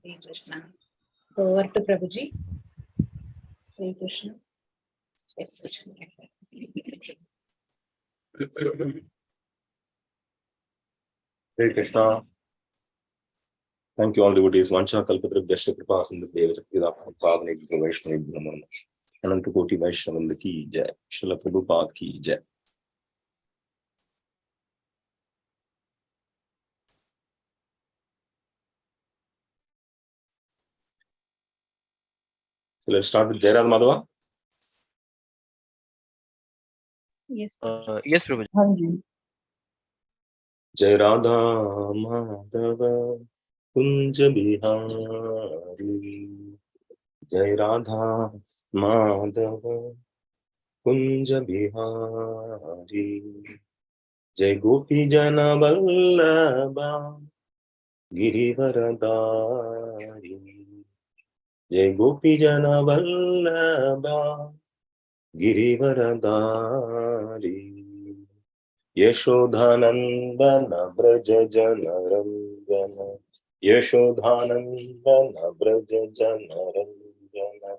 Hare Krishna. Over to Prabhuji. Hare Krishna. Hare Krishna. Hare Krishna. Thank you all devotees. Vancha kalpatribhyasya kripa sindhubheva shaktivedanta padnebhyo vaishnavebhyo namo namaः. अनंत कोटि वैष्णववृंद की जय। श्रील प्रभुपाद की जय। So let's start with Jai Radha Madhava. Yes. Yes, Prabhuji. Jai Radha Madhava Kunja Bihari. Jai Radha Madhava Kunja Bihari. Jai Gopi Jana Vallabha Girivaradari. Jai Gopi Jana Vallabha Girivaradari. Yashodhanandana Braja Jana Ranjana. Yashodhanandana Braja Jana Ranjana.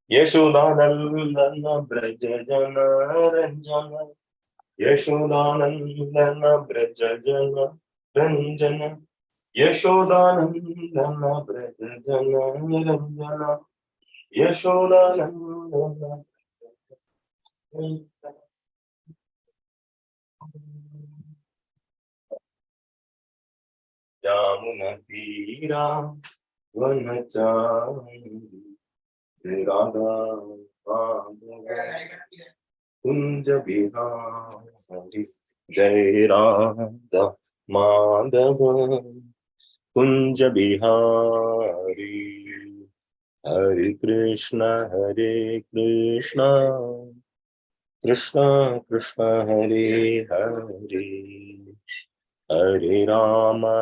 Yashodhanandana Braja Jana Ranjana. Yashodhanandana Braja Jana Ranjana. Yashodhanandana Braja Jana Ranjana. Yashodhanandana Jamuna Tira Vanachari. Jai Radha Madhava Kunja Bihari. Jai Radha Madhava Kunja Bihari. Hare Krishna Krishna Krishna Hare Hare. Hare Rama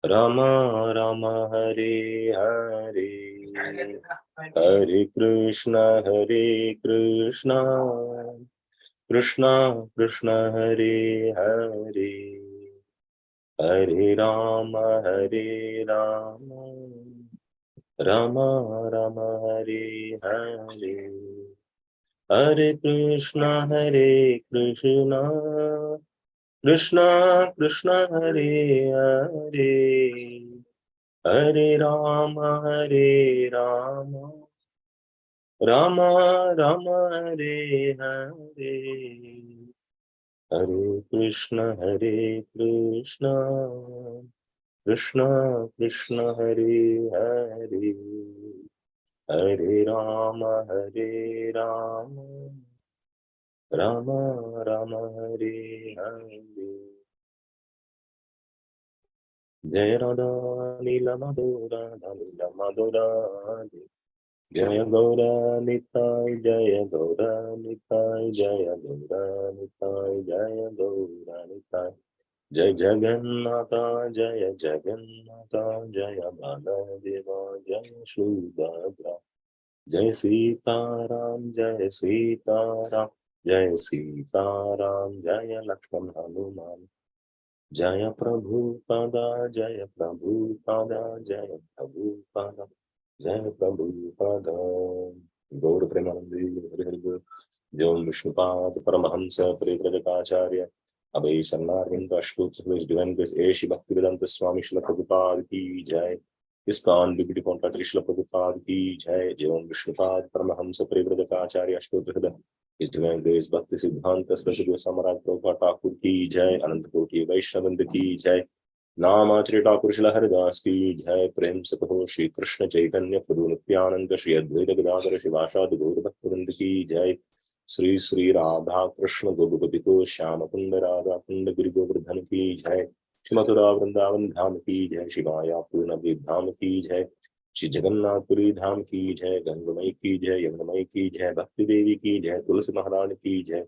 Rama Rama Hare Hare. Hare Krishna Krishna Krishna Hare Hare. Hare Rama Rama Rama Hare Hare. Hare Krishna Krishna Krishna Hare Hare. Hare Rama Rama Rama Hare Hare. Hare Krishna Krishna Krishna Hare Hare. Hare Rama Rama Rama Hare Hare. Jai Radha Nila Madhura Nila Madhura. Jaya Gaura Nitai Jaya Gaura Nitai Jaya Gaura Nitai Jaya Gaura Nitai. Jai Jagannatha Jaya Jagannatha Jaya Baladeva Jaya Subhadra. Jai Sitaram Jaya Sitaram Jaya Sitaram Jaya Lakshman Hanuman. Jaya Prabhupada Jaya Prabhupada Jaya Prabhupada Jaya Prabhupada. Gaur Premanandi Hari Hari Bol. Jai Vishnupad Paramahamsa Parivrajakacharya Abhay Sarnarvind Ashtotra His Divine Grace Eshi Bhaktivedanta Swami Srila Prabhupada ki Jai. ISKCON Deputy Contractor Srila Prabhupada ki Jai. Jai Vishnupad Paramahamsa Parivrajakacharya Ashtotra His Divine Grace Bhakti Siddhanta Special Samaraj Prabhupada Thakur ki Jai. Anant Koti Vaishnavand ki Jai. नामाचर्य Thakur Srila Haridas की जय। प्रेम से कहो श्री कृष्ण चैतन्य प्रभु नित्यानंद श्री अद्वैत गदाधर शिवासादि गौर भक्तवृंद की जय। श्री श्री राधा कृष्ण गोपति को श्याम कुंड राधा कुंड गिरि गोवर्धन की जय। श्री मथुरा वृंदावन धाम की जय। श्री मायापुर नगरी धाम की जय। श्री जगन्नाथपुरी धाम की जय। गंगमई की जय। यमुनमई की जय। भक्ति देवी की जय। तुलसी महारानी की जय।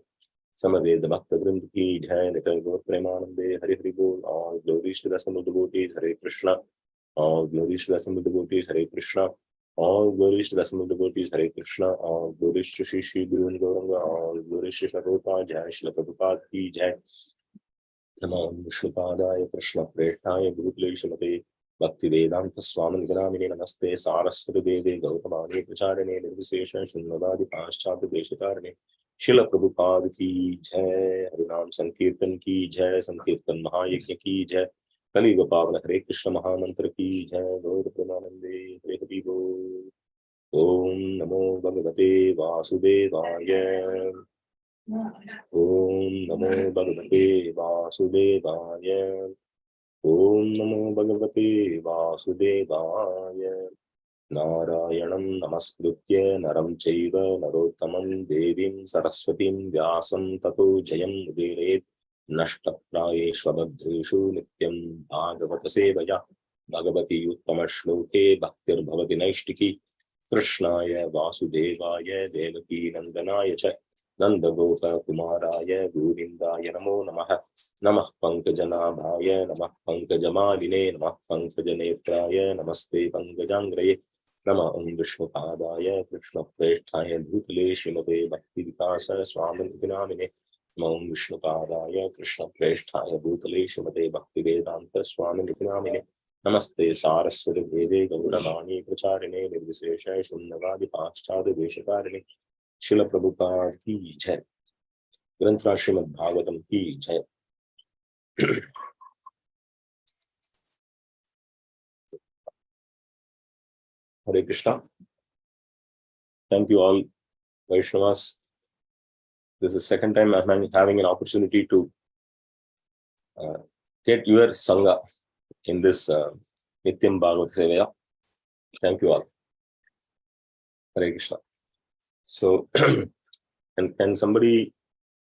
समवेद भक्त वृंद की जय। नितर गौर प्रेमानंदे हरि हरि बोल। All glories to the assembled devotees, Hare Krishna. All glories to the assembled devotees, Hare Krishna. All glories to the assembled devotees, Hare Krishna. All glories to Shri Shri Guru and Gauranga. All glories to Shri Prabhupada Jai. Shri Prabhupada ki jai. Namo Vishnupadaya Krishna Preshthaya Gurukule Srimate Bhaktivedanta Swami Nidhamine Namaste Saraswati Deve Gautamani Pracharine Nirvisesha Shunnavadi Paschat Deshikarane Srila Prabhupada ki jai, Harinam Sankirtan ki jai, Sankirtan Mahayajna ki jai, Kali Gopavana Hare Krishna Mahamantra ki jai, Gaur Premanande Hare Hari Bol. Om Namo Bhagavate Vasudevaya. Om Namo Bhagavate Vasudevaya. Om Namo Bhagavate Vasudevaya. Narayanam Namaskritya Naram Chaiva Narottamam Devim Saraswatim Vyasam Tato Jayam Udiret Nashtaprayeshvabhadreshu Nityam Bhagavata Sevaya Bhagavati Uttama Shloke Bhaktir Bhavati Naishtiki Krishnaya Vasudevaya Devaki Nandanaya Cha Nandagota Kumaraya Govindaya Namo Namaha Namah Pankajanabhaya Namah Pankajamadine Namah Pankajanetraya Namaste Pankajangraye Nama Vishnupadaya Krishna Preshthaya Bhutale Śrīmate Bhaktivedanta Swami Nidhamine Nama Vishnupadaya Krishna Preshthaya Bhutale Śrīmate Bhaktivedanta Swami Nidhamine Namaste Saraswati Deve Gauramani Pracharine Nirvisesha Shunnavadi Paschat Deshikarine Srila Prabhupada ki jai. Vaikuntha Śrīmad-Bhāgavatam ki jai. Hare Krishna. Thank you all, Vaishnavas. This is the second time I'm having an opportunity to get your Sangha in this Nityam Bhagavad Sevaya. Thank you all. Hare Krishna. So, and can somebody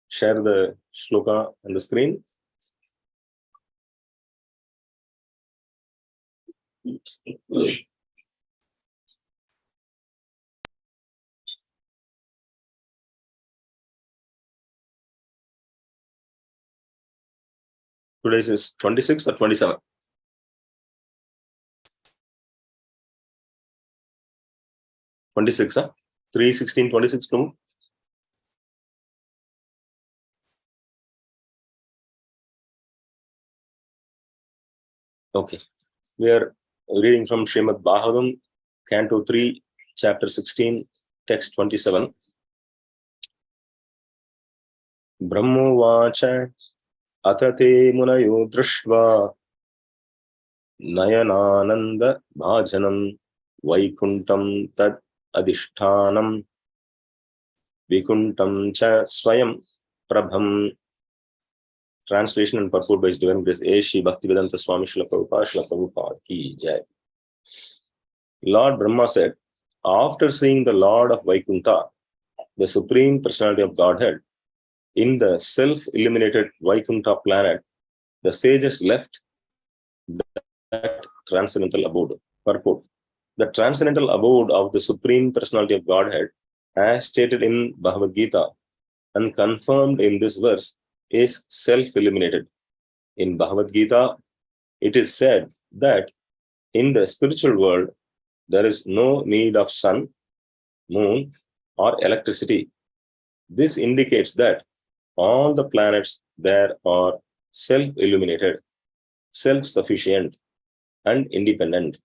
share the shloka on the screen? Today's is 26 or 27? 26, huh? 3/16/26, Prabhu? Okay. We are reading from Śrīmad-Bhāgavatam, Canto 3, Chapter 16, Text 27. Brahmovacha atate munayo drashtva nayanananda bhajanam vaikuntam tad adhishthanam vikuntam cha swayam prabham. Translation and purport by His Divine Grace A. Shri Bhaktivedanta Swami Srila Prabhupada ki jai. Lord Brahma said, after seeing the Lord of Vaikuntha, the Supreme Personality of Godhead, in the self-illuminated Vaikuntha planet, the sages left that transcendental abode. Purport. The transcendental abode of the Supreme Personality of Godhead, as stated in Bhagavad Gita and confirmed in this verse, is self-illuminated. In Bhagavad Gita, it is said that in the spiritual world, there is no need of sun, moon, or electricity. This indicates that all the planets there are self-illuminated, self-sufficient, and independent.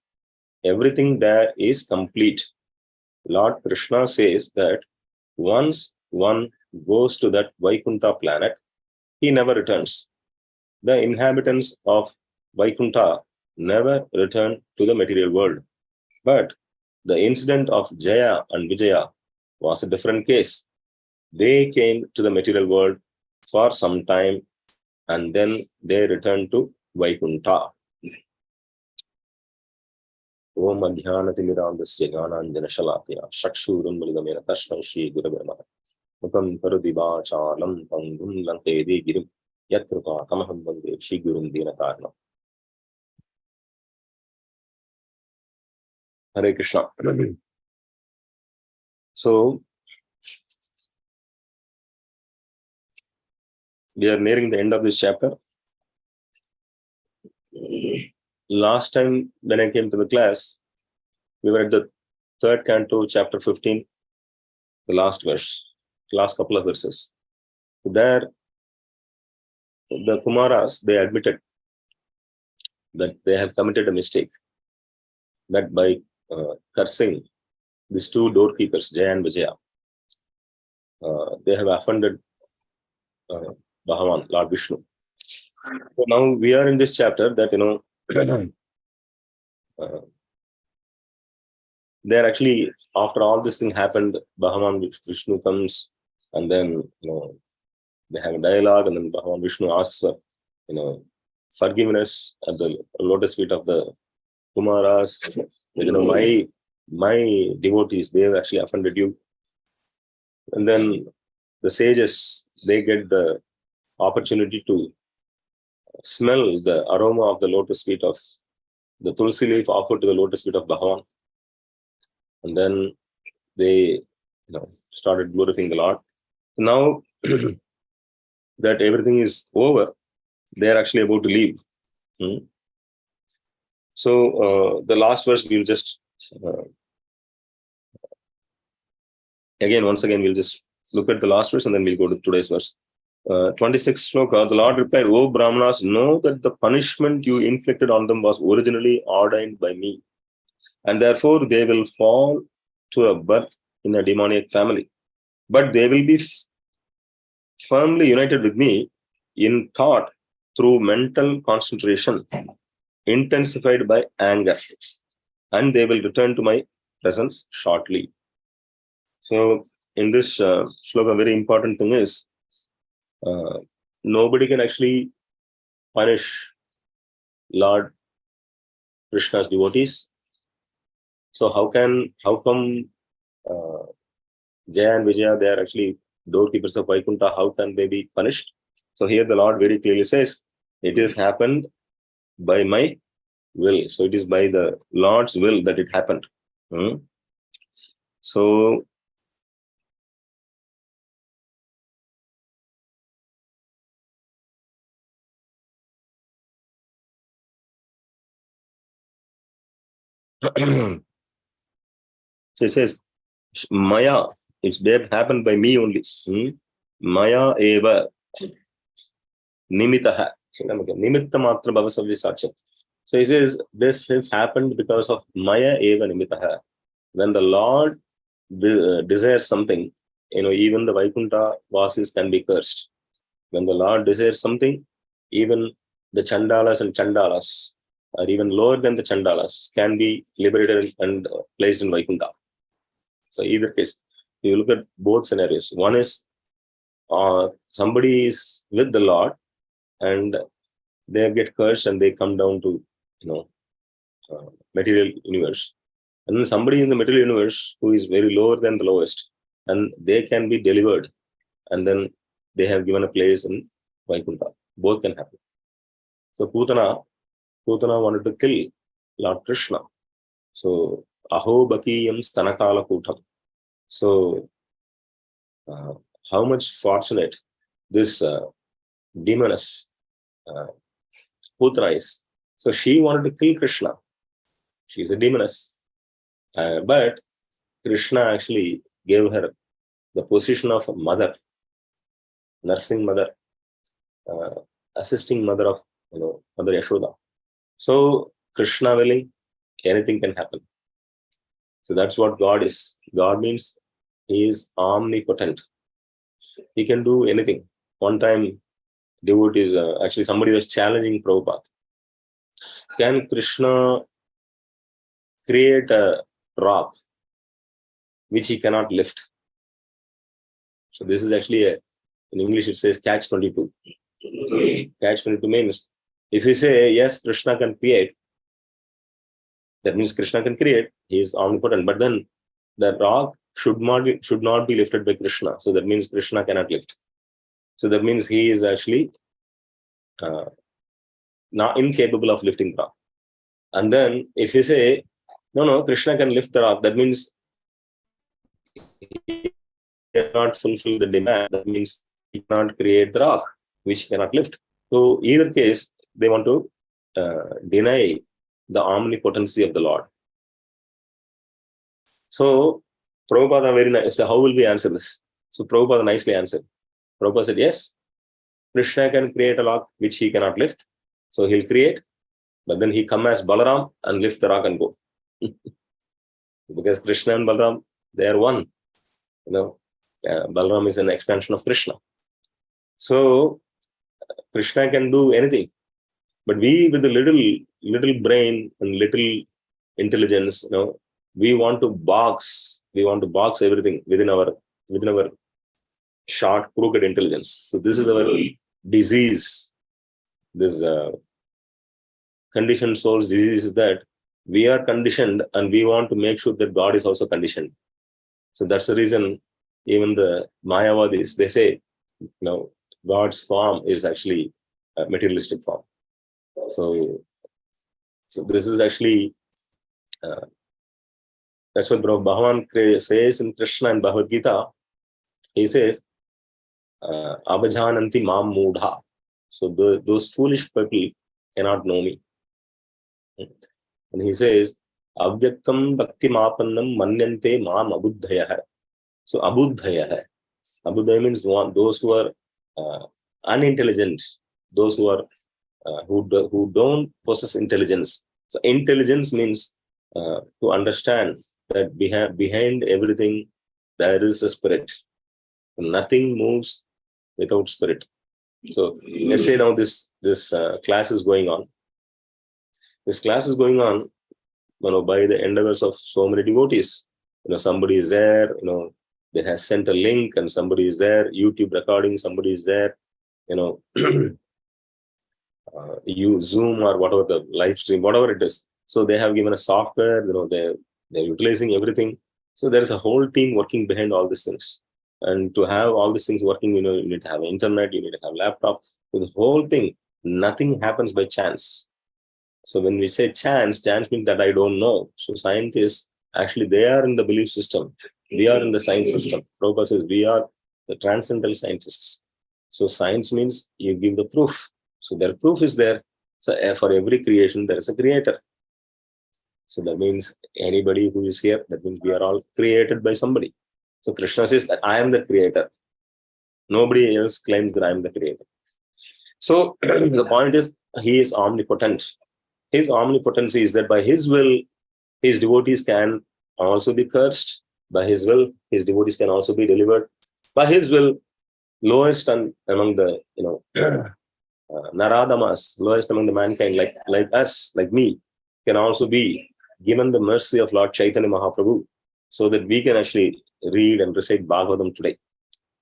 Everything there is complete. Lord Krishna says that once one goes to that Vaikuntha planet, he never returns. The inhabitants of Vaikuntha never return to the material world. But the incident of Jaya and Vijaya was a different case. They came to the material world for some time and then they returned to Vaikuntha. Om Adhyanatimirandasya Gananjana Shalakya Shakshuram Muligamena Tashman Shri Gurave Namaha Mukam Karudiva Chalam Pangum Lankede Girim Yatrupa Kamaham Bande Shri Gurum Dina Karna. Hare Krishna. So, we are nearing the end of this chapter. Last time when I came to the class, we were at the third canto, chapter 15, the last verse, last couple of verses. There, the Kumaras, they admitted that they have committed a mistake, that by cursing these two doorkeepers, Jaya and Vijaya, they have offended Bhagavan, Lord Vishnu. So now we are in this chapter that, they're actually, after all this thing happened, Bhagavan Vishnu comes, and then, they have a dialogue, and then Bhagavan Vishnu asks for, forgiveness at the lotus feet of the Kumaras. My devotees, they have actually offended you. And then the sages, they get the opportunity to smell the aroma of the lotus feet of the tulsi leaf offered to the lotus feet of Bhagavan. And then they started glorifying the Lord. Now that everything is over, they are actually about to leave. So the last verse we'll just once again we'll just look at the last verse, and then we'll go to today's verse. 26th sloka, the Lord replied, "O Brahmanas, know that the punishment you inflicted on them was originally ordained by me, and therefore they will fall to a birth in a demoniac family. But they will be firmly united with me in thought through mental concentration, intensified by anger, and they will return to my presence shortly." So in this sloka, a very important thing is, nobody can actually punish Lord Krishna's devotees. So how come Jaya and Vijaya, they are actually doorkeepers of Vaikuntha, how can they be punished? So here the Lord very clearly says, it has happened by my will. So it is by the Lord's will that it happened. So so it says, Maya, it's happened by me only. Maya eva nimitaha. Nimitta matra bhavasavya sachya. So he says, this has happened because of Maya eva nimitaha. When the Lord desires something, even the Vaikuntha vasis can be cursed. When the Lord desires something, even the Chandalas and Chandalas, or even lower than the Chandalas, can be liberated and placed in Vaikuntha. So either case, you look at both scenarios. One is somebody is with the Lord and they get cursed and they come down to material universe. And then somebody in the material universe who is very lower than the lowest, and they can be delivered, and then they have given a place in Vaikuntha. Both can happen. So Putana wanted to kill Lord Krishna. So Aho Bakiyam Stanakala Kutam. So how much fortunate this demoness Putana is. So she wanted to kill Krishna. She's a demoness. But Krishna actually gave her the position of mother, nursing mother, assisting mother of Mother Yashoda. So Krishna willing, anything can happen. So that's what God is. God means He is omnipotent. He can do anything. One time, devotees, actually somebody was challenging Prabhupada. Can Krishna create a rock which he cannot lift? So this is actually in English it says catch-22. Catch-22 means if you say yes, Krishna can create, that means Krishna can create. He is omnipotent. But then the rock should not be lifted by Krishna. So that means Krishna cannot lift. So that means he is actually not incapable of lifting the rock. And then if you say no, Krishna can lift the rock, that means he cannot fulfill the demand. That means he cannot create the rock, which he cannot lift. So either case, they want to deny the omnipotency of the Lord. So Prabhupada very nice. So how will we answer this? So Prabhupada nicely answered. Prabhupada said, yes, Krishna can create a rock which he cannot lift. So he'll create, but then he come as Balaram and lift the rock and go. Because Krishna and Balaram, they are one. Balaram is an expansion of Krishna. So Krishna can do anything. But we, with a little brain and little intelligence, we want to box everything within our short, crooked intelligence. So this is our disease. This conditioned soul's disease is that we are conditioned and we want to make sure that God is also conditioned. So that's the reason even the Mayavadis, they say, God's form is actually a materialistic form. So this is actually, that's what Bhagavan says in Krishna and Bhagavad Gita. He says, Abhajananti mam mudha. So those foolish people cannot know me. And he says, Avyaktam bhakti mapannam manyante mam abuddhayah. So abuddhayah. Abuddhaya means those who are unintelligent, those who are who don't possess intelligence. So intelligence means to understand that behind everything there is a spirit. Nothing moves without spirit. So let's say now this class is going on. This class is going on, by the endeavors of so many devotees. Somebody is there. They have sent a link, and somebody is there. YouTube recording, somebody is there. You Zoom or whatever the live stream, whatever it is. So they have given a software. They're utilizing everything. So there is a whole team working behind all these things. And to have all these things working, you need to have internet, you need to have laptop. So the whole thing, nothing happens by chance. So when we say chance means that I don't know. So scientists, actually, they are in the belief system. We are in the science system. Prabhupada says we are the transcendental scientists. So science means you give the proof. So their proof is there. So for every creation, there is a creator. So that means anybody who is here, that means we are all created by somebody. So Krishna says that I am the creator. Nobody else claims that I am the creator. So the point is, he is omnipotent. His omnipotency is that by his will, his devotees can also be cursed. By his will, his devotees can also be delivered. By his will, lowest among the Naradamas, lowest among the mankind, like us, like me, can also be given the mercy of Lord Chaitanya Mahaprabhu, so that we can actually read and recite Bhagavatam today.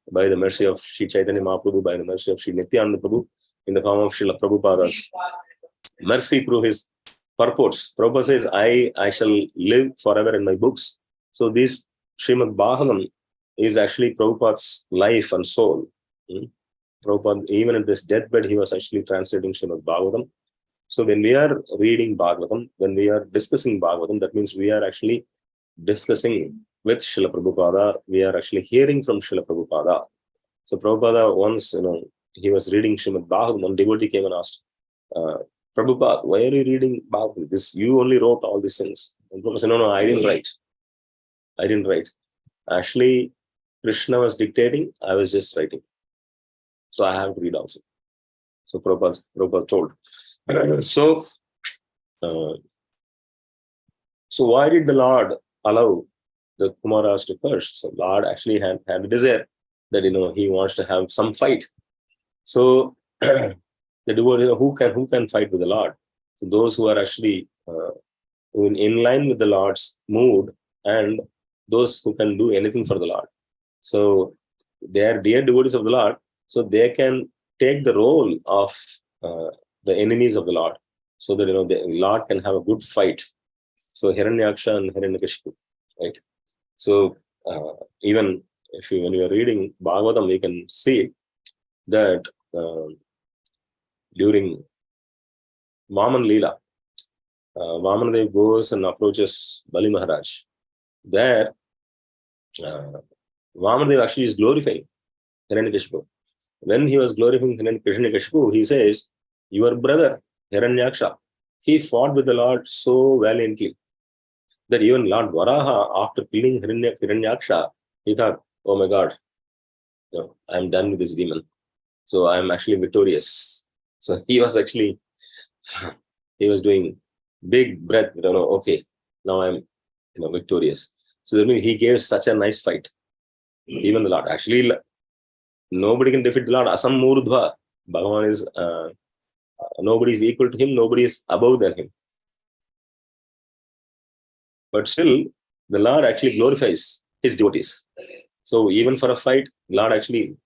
By the mercy of Sri Chaitanya Mahaprabhu, by the mercy of Sri Nityananda Prabhu, in the form of Srila Prabhupada's mercy through his purports. Prabhupada says, I shall live forever in my books. So this Śrīmad-Bhāgavatam is actually Prabhupada's life and soul. Prabhupada, even at this deathbed, he was actually translating Śrīmad-Bhāgavatam. So when we are reading Bhagavatam, when we are discussing Bhagavatam, that means we are actually discussing with Srila Prabhupada. We are actually hearing from Srila Prabhupada. So Prabhupada once, he was reading Śrīmad-Bhāgavatam. One devotee came and asked, Prabhupada, why are you reading Bhagavatam? You only wrote all these things. And Prabhupada said, no, I didn't write. Actually, Krishna was dictating, I was just writing. So I have to read also. So Prabhupada told. So why did the Lord allow the Kumaras to curse? So Lord actually had a desire that he wants to have some fight. So the devotee, who can fight with the Lord? So those who are actually in line with the Lord's mood, and those who can do anything for the Lord. So they are dear devotees of the Lord. So they can take the role of the enemies of the Lord, so that the Lord can have a good fight. So Hiranyaksha and Hiranyakashipu, right? So even when you are reading Bhagavatam, we can see that during Vaman Leela, Vamanadev goes and approaches Bali Maharaj. There, Vamanadev actually is glorifying Hiranyakashipu. When he was glorifying Hiranyakashipu, he says, your brother, Hiranyaksha, he fought with the Lord so valiantly that even Lord Varaha, after killing Hiranyaksha, he thought, oh my God, I'm done with this demon. So I'm actually victorious. So he was doing big breath, okay, now I'm victorious. So that means he gave such a nice fight. Even the Lord. Actually, nobody can defeat the Lord. Asam Murdhva. Bhagavan is, nobody is equal to him, nobody is above than him. But still, the Lord actually glorifies his devotees. So even for a fight, the Lord actually,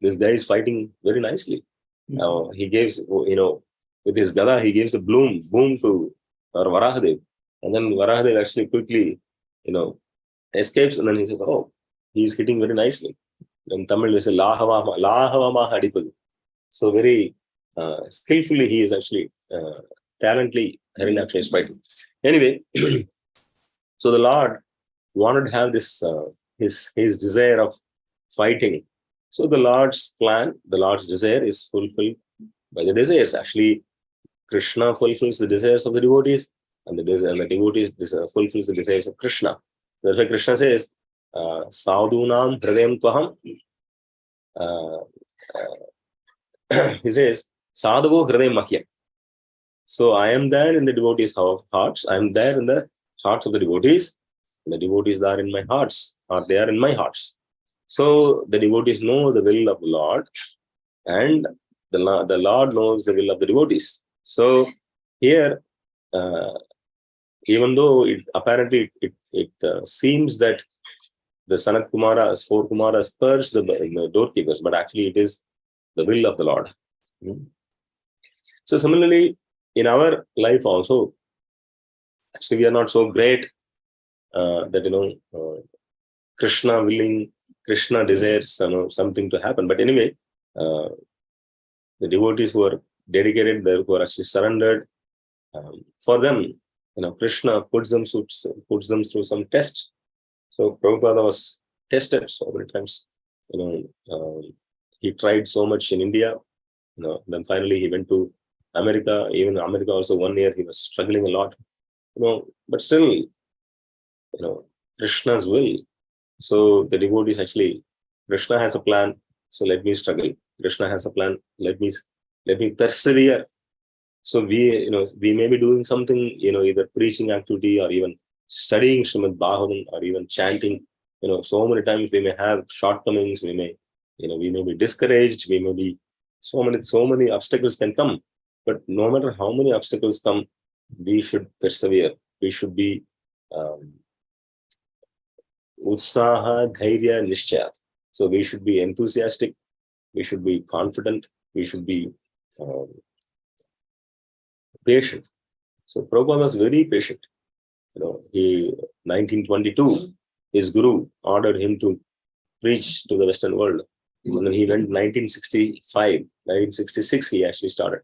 this guy is fighting very nicely. He gives, with his gada, he gives a boom to our Varahadev. And then Varahadev actually quickly, escapes, and then he says, oh, he's hitting very nicely. In Tamil, they say, Lahavama Hadipadu. So very skillfully, he is actually, talently, Harinaksha is fighting. Anyway, so the Lord wanted to have this, his desire of fighting. So the Lord's plan, the Lord's desire is fulfilled by the desires. Actually, Krishna fulfills the desires of the devotees, and the devotees fulfills the desires of Krishna. That's why Krishna says, Sadhunam Hridayam Tvaham. He says, Sadhavo Hridayam Mahyam. So I am there in the devotees' hearts. I am there in the hearts of the devotees. And the devotees are in my hearts, or they are in my hearts. So the devotees know the will of the Lord, and the Lord knows the will of the devotees. So here, even though apparently it seems that the Sanat Kumaras, 4 Kumaras purge the doorkeepers, but actually it is the will of the Lord. So similarly, in our life also, actually we are not so great that Krishna willing, Krishna desires something to happen. But anyway, the devotees who are dedicated, who are actually surrendered, for them, Krishna puts them through some test. So Prabhupada was tested so many times. He tried so much in India. Then finally he went to America. Even America also 1 year he was struggling a lot. But still, Krishna's will. So the devotees actually, Krishna has a plan, so let me struggle. Krishna has a plan, let me persevere. So we may be doing something, either preaching activity or even studying Śrīmad-Bhāgavatam or even chanting. So many times we may have shortcomings, we may be discouraged, we may be so many obstacles can come. But no matter how many obstacles come, we should persevere. We should be Utsaha, Dhairya, Nishchayat. So we should be enthusiastic, we should be confident, we should be patient. So Prabhupada was very patient. 1922, his guru ordered him to preach to the Western world. And then he went 1966, he actually started.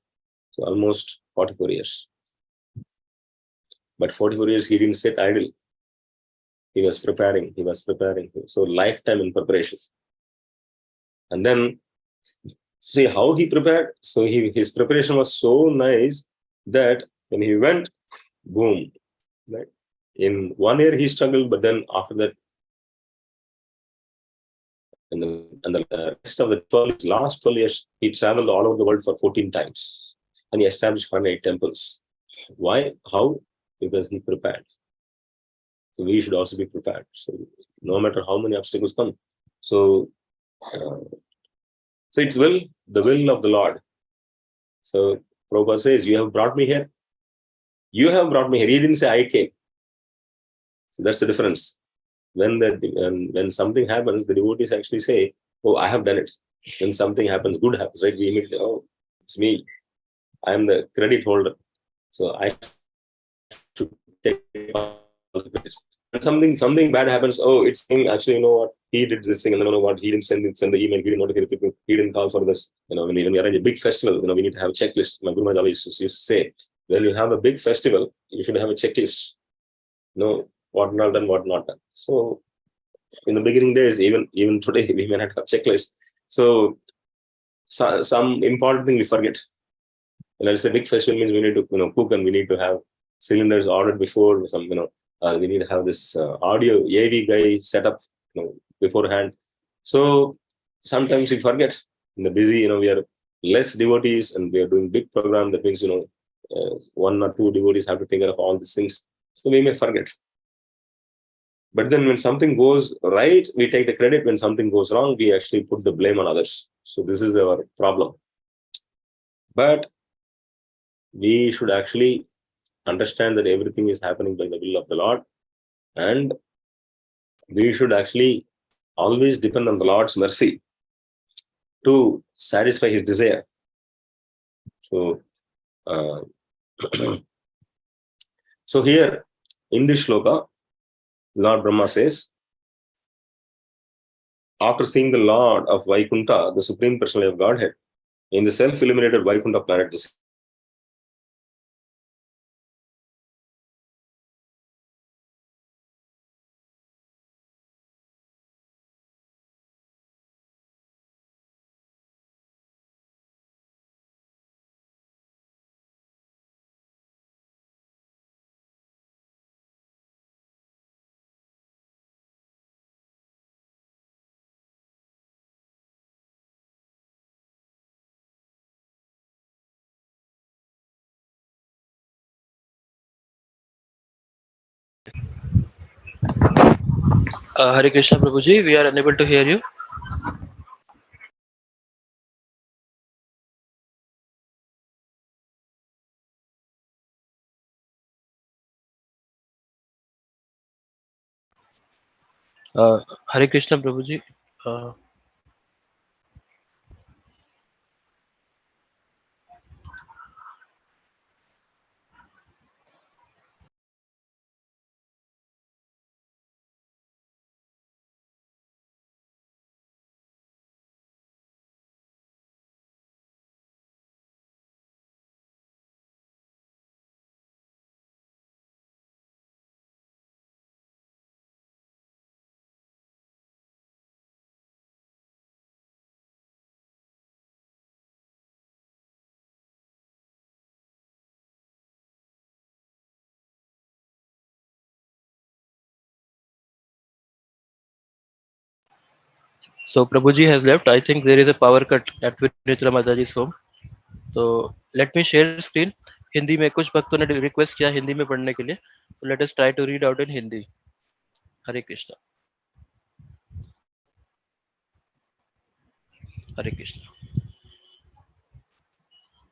So almost 44 years. But 44 years, he didn't sit idle. He was preparing. So lifetime in preparation. And then see how he prepared. So his preparation was so nice that when he went, boom, right? In 1 year he struggled, but then after that, and the rest of the last 12 years, he traveled all over the world for 14 times. And he established 108 temples. Why? How? Because he prepared. So we should also be prepared. So no matter how many obstacles come. So it's the will of the Lord. So Prabhupada says, you have brought me here. You have brought me here. He didn't say I came. So that's the difference. When something happens, the devotees actually say, oh, I have done it. When something happens, good happens, right? We immediately, oh, it's me. I am the credit holder. So I should take all the credit. When something bad happens, oh, it's him. Actually, you know what? He did this thing, and then what? He didn't send the email. He didn't notify the people. He didn't call for this. When we arrange a big festival, we need to have a checklist. My Guru Maharaj always used to say, when you have a big festival, you should have a checklist. What not done, what not done. So in the beginning days, even today, we may not have checklist. So some important thing we forget. It's a big festival means we need to cook, and we need to have cylinders ordered before. We need to have this audio AV guy set up beforehand. So sometimes we forget. in the busy, we are less devotees and we are doing big program. That means, one or two devotees have to take care of all these things. So we may forget. But then when something goes right, we take the credit. When something goes wrong, we actually put the blame on others. So this is our problem. But we should actually understand that everything is happening by the will of the Lord. And we should actually always depend on the Lord's mercy to satisfy his desire. So, so here in this shloka, Lord Brahma says, after seeing the Lord of Vaikuntha, the Supreme Personality of Godhead, in the self-illuminated Vaikuntha planet, Hare Krishna Prabhuji, we are unable to hear you. Hare Krishna Prabhuji. So Prabhuji has left. I think there is a power cut at Vinitra Mataji's home. So let me share screen. Hindi में कुछ भक्तों ने request किया हिंदी में पढ़ने के लिए. So let us try to read out in Hindi. Hare Krishna. Hare Krishna.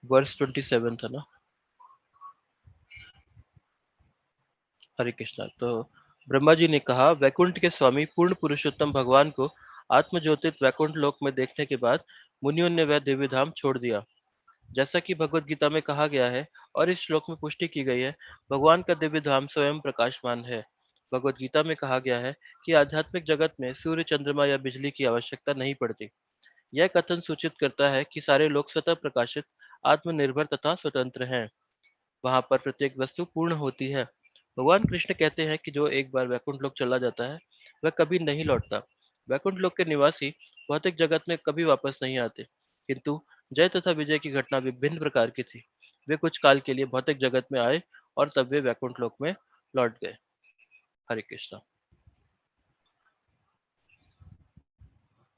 Verse 27 था ना. हरे कृष्णा. तो ब्रह्मा जी ने कहा, वैकुंठ के स्वामी पूर्ण पुरुषोत्तम भगवान को आत्मज्योतित वैकुंठ लोक में देखने के बाद मुनियों ने वह दिव्य धाम छोड़ दिया. जैसा कि भगवत गीता में कहा गया है और इस श्लोक में पुष्टि की गई है, भगवान का दिव्य धाम स्वयं प्रकाशमान है. भगवत गीता में कहा गया है कि आध्यात्मिक जगत में सूर्य, चंद्रमा या बिजली की आवश्यकता नहीं पड़ती. यह कथन सूचित करता है कि सारे लोग स्वतः प्रकाशित, आत्मनिर्भर तथा स्वतंत्र हैं. वहां पर प्रत्येक वस्तु पूर्ण होती है. भगवान कृष्ण कहते हैं कि जो एक बार वैकुंठ लोक चला जाता है वह कभी नहीं लौटता. वैकुंठ लोक के निवासी भौतिक जगत में कभी वापस नहीं आते. किंतु जय तथा विजय की घटना विभिन्न प्रकार की थी. वे कुछ काल के लिए भौतिक जगत में आए और तब वे वैकुंठ लोक में लौट गए. हरे कृष्णा.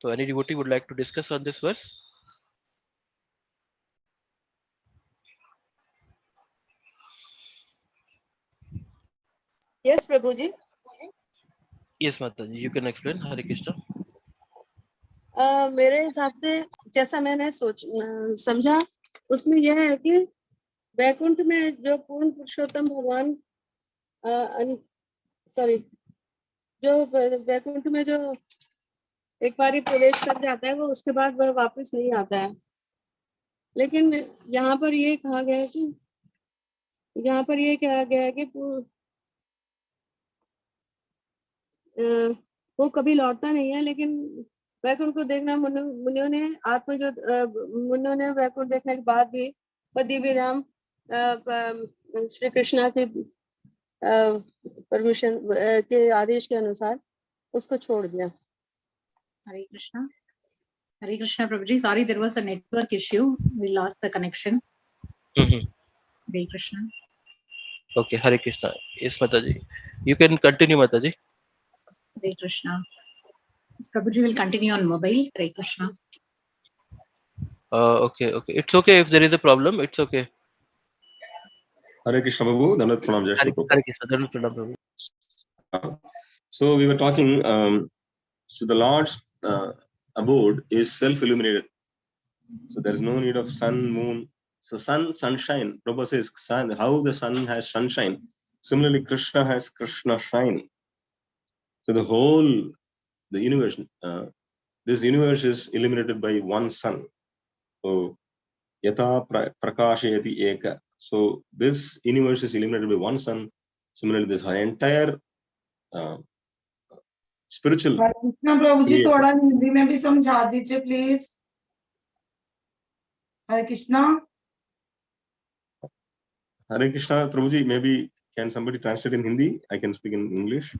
तो any devotee would like to discuss on this verse? Yes, Prabhuji. Yes माता जी, you can explain. Hare Krishna. मेरे हिसाब से जैसा मैंने समझा उसमें यह है कि वैकुंठ में जो पूर्ण पुरुषोत्तम भगवान जो वैकुंठ में जो एक बार प्रवेश कर जाता है वो उसके बाद वह वापस नहीं आता है. लेकिन यहाँ पर ये कहा गया है कि वो कभी लौटता नहीं है. लेकिन वैकुंठ को देखना मुनियों ने वैकुंठ देखने के बाद भी दिव्य धाम श्री कृष्णा के परमिशन के आदेश के अनुसार उसको छोड़ दिया. Hare Krishna. Hare Krishna, Prabhuji. Sorry, there was a network issue. We lost the connection. Hare Krishna. Okay, Hare Krishna. Yes, Mataji. You can continue, Mataji. Hare Krishna. Prabhuji will continue on mobile. Hare Krishna. Okay, okay. It's okay if there is a problem. It's okay. Hare Krishna Prabhu, Dandavat Pranam, Jai Shri Prabhupada. Hare Krishna. Dhanvat Pranam, Prabhu. So we were talking, so the Lord's abode is self-illuminated. So there is no need of sun, moon. So sun, sunshine. Prabhupada says, sun, how the sun has sunshine. Similarly, Krishna has Krishna shine. So the universe, this universe is illuminated by one sun. So yata prakashayati eka. So this universe is illuminated by one sun. Similarly, this entire spiritual. Krishna प्रभु जी थोड़ा हिंदी में भी समझा दीजिए please. Hare Krishna. Hare Krishna, Prabhuji, maybe can somebody translate in Hindi? I can speak in English.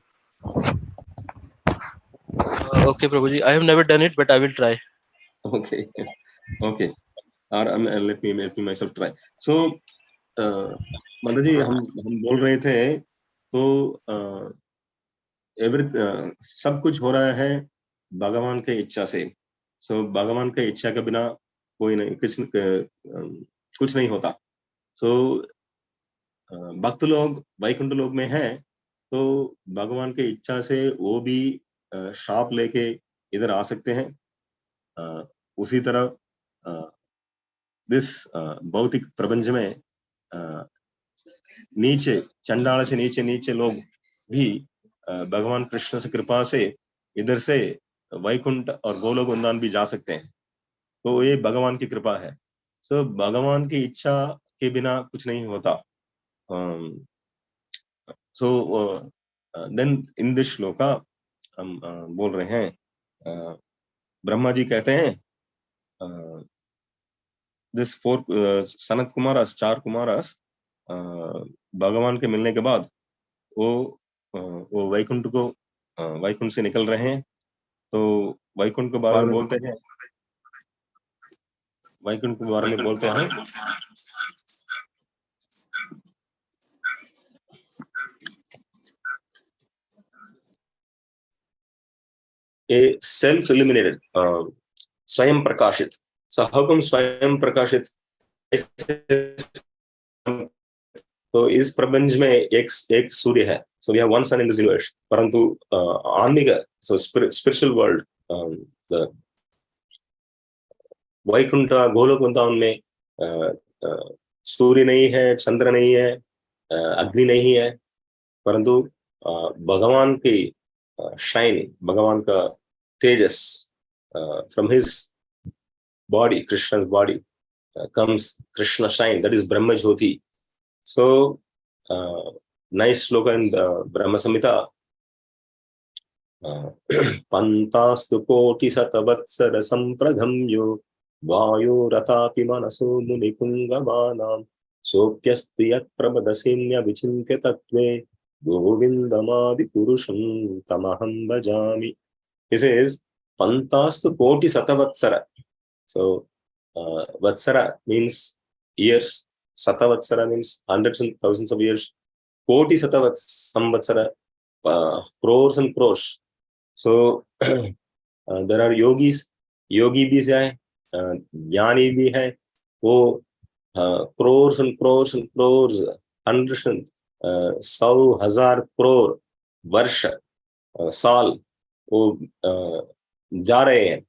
Okay, Prabhuji. I have never done it, but I will try. Okay, okay. Or let me myself try. So, माता जी हम बोल रहे थे तो सब कुछ हो रहा है भगवान के इच्छा से. सो भगवान के इच्छा के बिना कोई नहीं कुछ नहीं होता. सो भक्त लोग वैकुंठ लोक में है तो भगवान के इच्छा से वो भी श्राप लेके इधर आ सकते हैं. उसी तरह दिस भौतिक प्रपंच में नीचे चंडाल से नीचे लोग भी भगवान कृष्ण से कृपा से इधर से वैकुंठ और गोलोक वृंदावन भी जा सकते हैं. तो ये भगवान की कृपा है. सो भगवान की इच्छा के बिना कुछ नहीं होता. So then in this shloka हम बोल रहे हैं ब्रह्मा जी कहते हैं this four सनत कुमारस 4 कुमारस भगवान के मिलने के बाद वो वैकुंठ से निकल रहे हैं. तो वैकुंठ के बारे में बोलते हैं. वैकुंठ के बारे में बोलते हैं a self-illuminated, स्वयं प्रकाशित. So how come स्वयं प्रकाशित? तो इस प्रपंच में एक सूर्य है. So we have one sun in this universe. परंतु आत्मिक, so spiritual world, the Vaikuntha Golok Vrindavan में सूर्य नहीं है, चंद्र नहीं है, अग्नि नहीं है, परंतु भगवान की शाइन, भगवान का तेजस from his body, Krishna's body comes Krishna shine. That is Brahma Jyoti. So nice slogan in Brahma Samhita. Pantastu koti satavatsara sampragamyo vayo ratapi manaso munikungamanam sopyasti yat prabhadasimya vichintya tattve govindamadi purusham tamaham bhajami. He says Pantastu koti satavatsara. So vatsara means years, satavatsara means hundreds and thousands of years, koti samvatsara, crores and crores. So there are yogis, yogi भी है, ज्ञानी भी है, वो crores and crores and crores, hundreds and 100,000 crore वर्ष साल वो जा रहे हैं.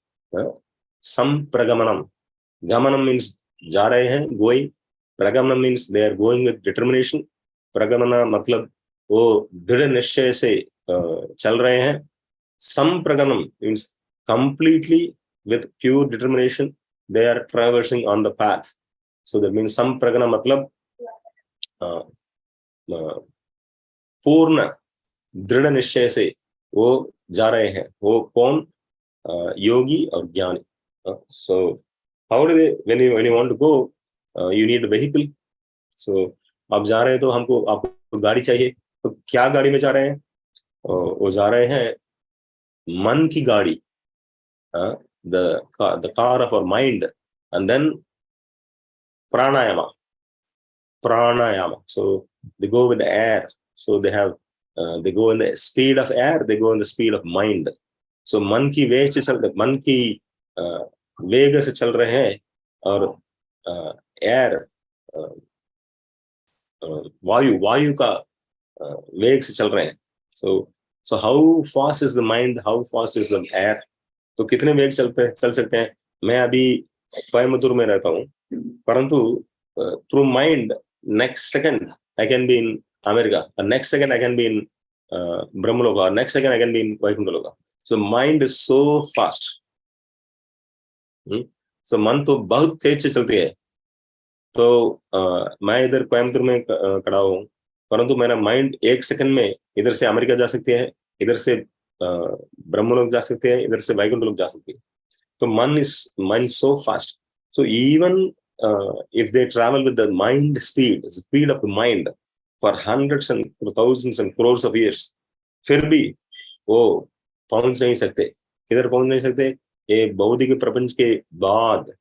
Sampragamanam. Gamanam means जा रहे हैं, going. Pragamanam means they are going with determination. Pragamana मतलब वो दृढ़ निश्चय से चल रहे हैं. Sampraganam means completely with pure determination they are traversing on the path. So that means Sampragana मतलब पूर्ण दृढ़ निश्चय से वो जा रहे हैं. वो कौन? योगी और ज्ञानी. So how do they, when you want to go, you need a vehicle. So आप जा रहे हैं तो आपको गाड़ी चाहिए. तो क्या गाड़ी में जा रहे हैं? वो जा रहे हैं मन की गाड़ी, the car of our mind, and then pranayama. So they go with the air. So they go in the speed of air, they go in the speed of mind. So मन की वेग से चल रहे हैं और एयर वायु का वेग से चल रहे हैं. So how fast is the mind? How fast is the air? तो कितने वेग चल सकते हैं? मैं अभी कोयम्बतूर में रहता हूँ, परंतु through mind next second I can be in America, or next second I can be in Brahmaloka, or next second I can be in Vaikuntha Loka. So mind is so fast. So मन तो बहुत तेज से चलती है. तो मैं इधर कोयम्बतूर में खड़ा हूँ, परंतु मेरा माइंड एक सेकंड में इधर से अमेरिका जा सकती है, इधर से ब्रह्मलोक जा सकते हैं, इधर से वैकुंठ लोक जा सकती है. तो mind so fast. So even if they travel with the mind speed of the mind for hundreds and thousands and crores of years, फिर भी वो पहुंच नहीं सकते. किधर पहुंच नहीं सकते? ये भौतिक प्रपंच के बाद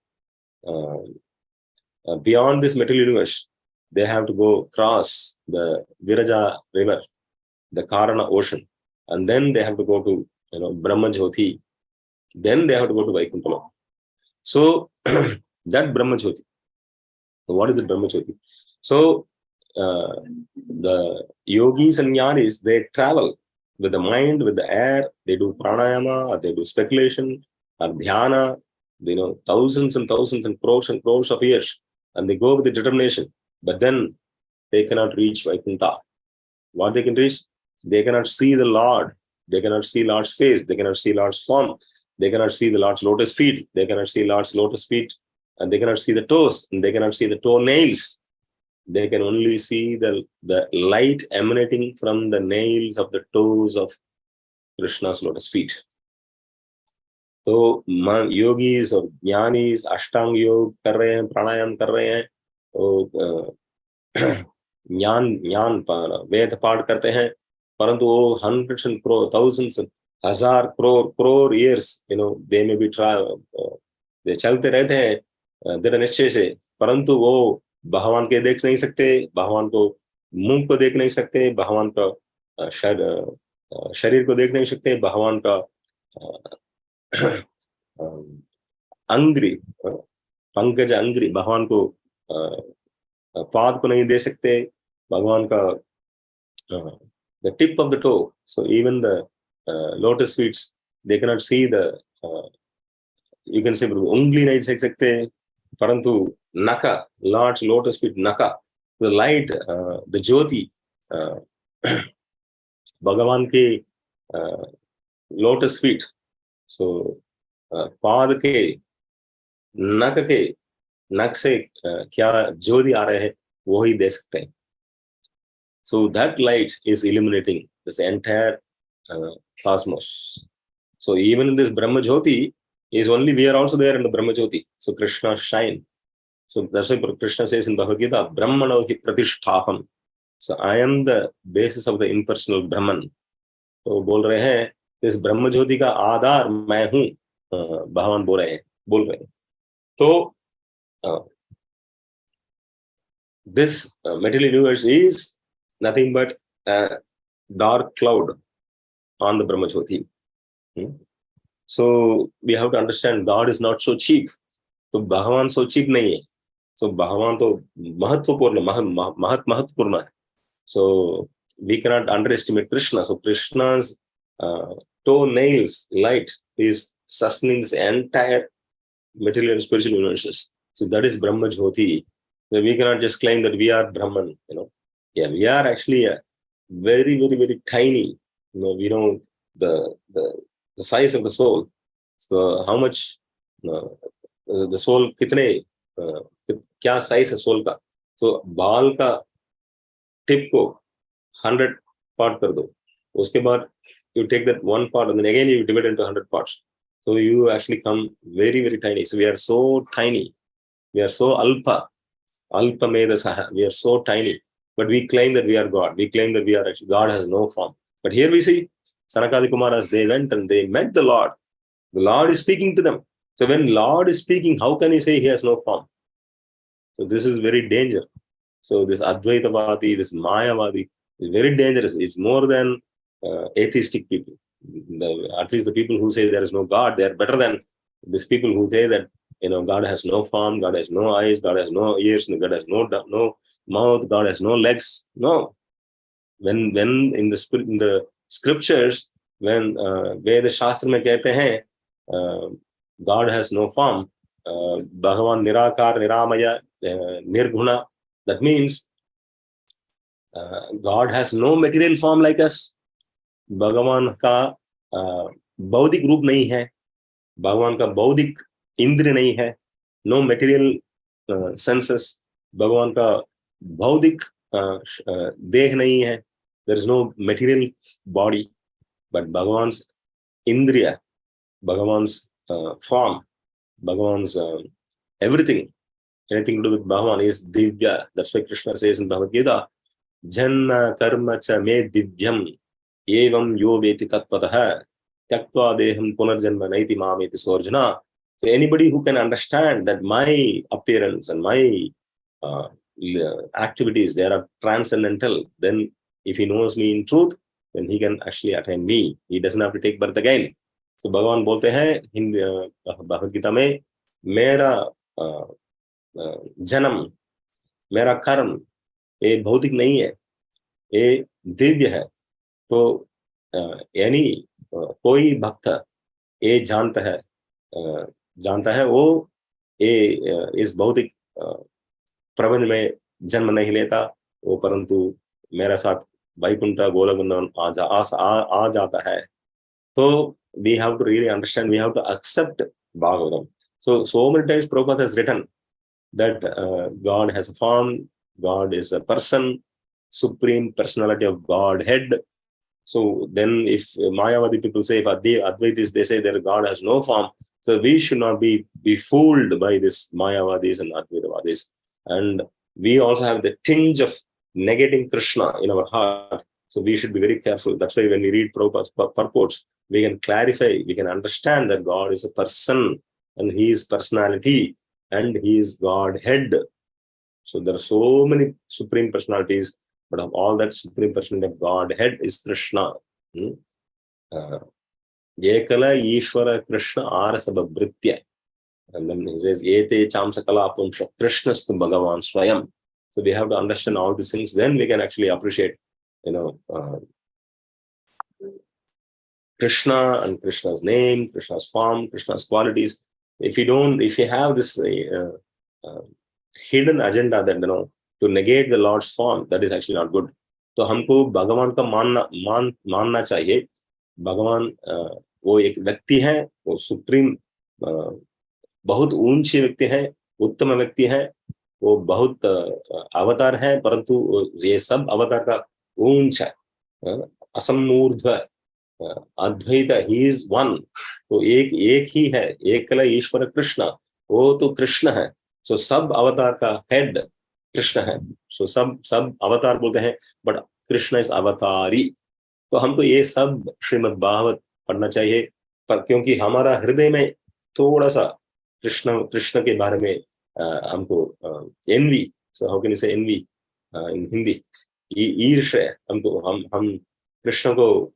beyond this material universe, they have to go cross the Viraja river, the Karana ocean, and then they have to go to Brahma Jyoti. Then they have to go to Vaikuntha Loka. So that Brahma Jyoti. So what is the Brahma Jyoti? So the yogis and jnanis, they travel with the mind, with the air. They do pranayama, or they do speculation, or dhyana. Thousands and thousands and crores of years, and they go with the determination. But then they cannot reach Vaikuntha. What they can reach? They cannot see the Lord. They cannot see Lord's face. They cannot see Lord's form. They cannot see the Lord's lotus feet. They cannot see Lord's lotus feet, and they cannot see the toes, and they cannot see the toenails. They can only see the light emanating from the nails of the toes of Krishna's lotus feet. तो yogis और ज्ञानीज अष्टांग योग कर रहे हैं, प्राणायाम कर रहे हैं, तो ज्ञान वेद पाठ करते हैं, परंतु वो hundreds and thousands and हजार crore years they may be they चलते रहते हैं दृढ़ निश्चय से, परंतु वो भगवान के देख नहीं सकते, भगवान को मुंह को देख नहीं सकते, भगवान का शरीर को देख नहीं सकते, भगवान का अंग्री पंकज अंग्री भगवान को पाद को नहीं दे सकते, भगवान का the tip of the toe. So even the lotus feet, they cannot see the you can say ungli नहीं देख सकते, परंतु naka, Lord's lotus feet naka, the light, the jyoti, भगवान के lotus feet. So पाद के नक से क्या ज्योति आ रहे हैं वो ही दे सकते हैं. So that light is illuminating this entire cosmos. So even in this Brahma Jyoti is only we are also there in the Brahma Jyoti. So Krishna shine. So that's why Krishna says in Bhagavad Gita, Brahmano hi pratisthaham. So I am the basis of the impersonal Brahman. तो बोल रहे हैं इस ब्रह्म ज्योति का आधार मैं हूँ, भगवान बोल रहे हैं. तो this material universe is nothing but a dark cloud on the Brahma Jyoti. So we have to understand God is not so cheap. तो भगवान so cheap नहीं है. So भगवान तो महत्वपूर्ण है. So we cannot underestimate Krishna. So Krishna's toenails light is sustaining this entire material and spiritual universes. So that is Brahma Jyoti. So we cannot just claim that we are Brahman. Yeah, we are actually a very, very, very tiny. We know the size of the soul. So how much the soul कितने क्या size है soul का? So बाल का tip को 100 part कर दो. उसके बाद you take that one part and then again you divide into 100 parts. So you actually come very, very tiny. So we are so tiny. We are so alpa medasaha. We are so tiny. But we claim that we are God. We claim that we are actually God has no form. But here we see Sanat Kumaras, they went and they met the Lord. The Lord is speaking to them. So when Lord is speaking, how can he say he has no form? So this is very dangerous. So this Advaitavadi, this Mayavadi is very dangerous. It's more than atheistic people. At least the people who say there is no God, they are better than these people who say that God has no form, God has no eyes, God has no ears, God has no mouth, God has no legs. No. When in the spirit, in the scriptures, when Veda Shastra mein kehte hain, God has no form, Bhagavan Nirakar, Niramaya, Nirguna, that means God has no material form like us. भगवान का बौद्धिक रूप नहीं है, भगवान का बौद्धिक इंद्रिय नहीं है, नो मटेरियल सेंसेस, भगवान का भौतिक देह नहीं है, there is no material body, but Bhagavan's indriya, Bhagavan's form, Bhagavan's everything, anything to do with Bhagavan is divya. That's why Krishna says in Bhagavad Gita, janna karma cha me divyam evam yo veti tattvataha tyaktva deham punarjanma naiti mameti sorjana. So anybody who can understand that my appearance and my activities, they are transcendental, then if he knows me in truth, then he can actually attain me. He doesn't have to take birth again. So Bhagavan बोलते हैं हिंदी भगवद गीता में, मेरा जन्म, मेरा कर्म ये भौतिक नहीं है, ये दिव्य है. तो यानी कोई भक्त ये जानता है वो ये इस भौतिक प्रबंध में जन्म नहीं लेता वो, परंतु मेरा साथ वैकुंठ गोलोक आ जाता है. So we have to really understand, we have to accept Bhagavatam. So many times Prabhupada has written that God has a form, God is a person, supreme personality of Godhead. So then if Mayavadi people say, if Advaitis, they say that God has no form, so we should not be fooled by this Mayavadis and Advaitavadis. And we also have the tinge of negating Krishna in our heart. So we should be very careful. That's why when we read Prabhupada's purports, we can clarify, we can understand that God is a person and he is personality and he is Godhead. So there are so many supreme personalities, but of all that supreme personality of Godhead is Krishna. Ekala Ishvara Krishna Arasabhabritya. And then he says, Ete Chamsakala Pumsha Krishnastu Bhagavan Swayam. So we have to understand all these things, then we can actually appreciate, Krishna and Krishna's name, Krishna's form, Krishna's qualities. If you have this hidden agenda that, to negate the Lord's form, that is actually not good. तो हमको भगवान का मानना चाहिए. भगवान वो एक व्यक्ति है, वो सुप्रीम बहुत ऊंचे व्यक्ति है, उत्तम व्यक्ति है, वो बहुत अवतार है, परंतु ये सब अवतार का ऊंच है, असमूर्ध्व अद्वैत, ही इज वन. तो एक ही है, एकला ईश्वर कृष्ण, वो तो कृष्ण है. सो सब अवतार का हेड कृष्ण है. सो सब अवतार बोलते हैं, बट कृष्ण इज अवतारी. तो हमको ये सब श्रीमद् भागवत पढ़ना चाहिए, पर क्योंकि हमारा हृदय में थोड़ा सा कृष्ण के बारे में हमको envy, so how can you say envy in Hindi, ईर्ष्या, हमको हम कृष्ण को,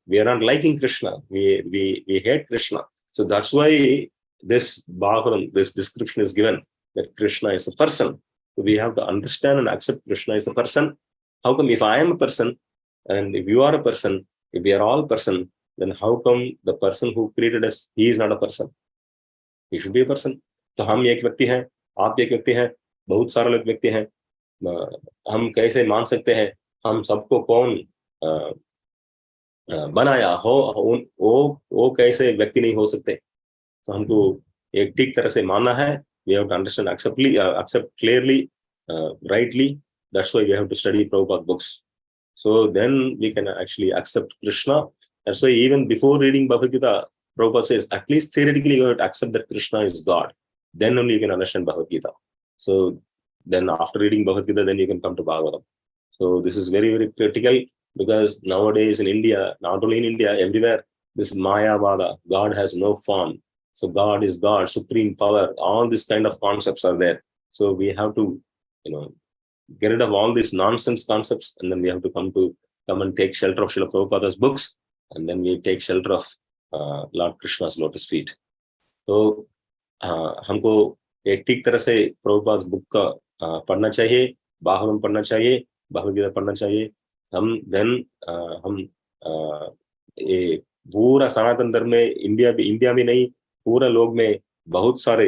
we are not liking Krishna, we hate Krishna. So that's why this Bhagavatam, this description is given, that Krishna is a person. So we have to understand and accept Krishna is a person. How come if I am a person and if you are a person, if we are all person, then how come the person who created us, he is not a person? He should be a person. तो हम एक व्यक्ति हैं, आप एक व्यक्ति हैं, बहुत सारे लोग व्यक्ति हैं. हम कैसे मान सकते हैं हम सबको कौन बनाया हो, वो कैसे व्यक्ति नहीं हो सकते? तो हमको एक ठीक तरह से मानना है. We have to understand, accept clearly, rightly. That's why we have to study Prabhupada books. So then we can actually accept Krishna. That's why even before reading Bhagavad Gita, Prabhupada says, at least theoretically you have to accept that Krishna is God. Then only you can understand Bhagavad Gita. So then after reading Bhagavad Gita, then you can come to Bhagavatam. So this is very, very critical, because nowadays in India, not only in India, everywhere, this Mayavada, God has no form. So God is God, supreme power, all these kind of concepts are there. So we have to, get rid of all these nonsense concepts, and then we have to come and take shelter of Srila Prabhupada's books, and then we take shelter of Lord Krishna's lotus feet. So हमको एक ठीक तरह से Prabhupada book का पढ़ना चाहिए, भागवतम पढ़ना चाहिए, भगवद गीता पढ़ना चाहिए. हम ये पूरा सनातन धर्म में इंडिया में नहीं, पूरा लोग में बहुत सारे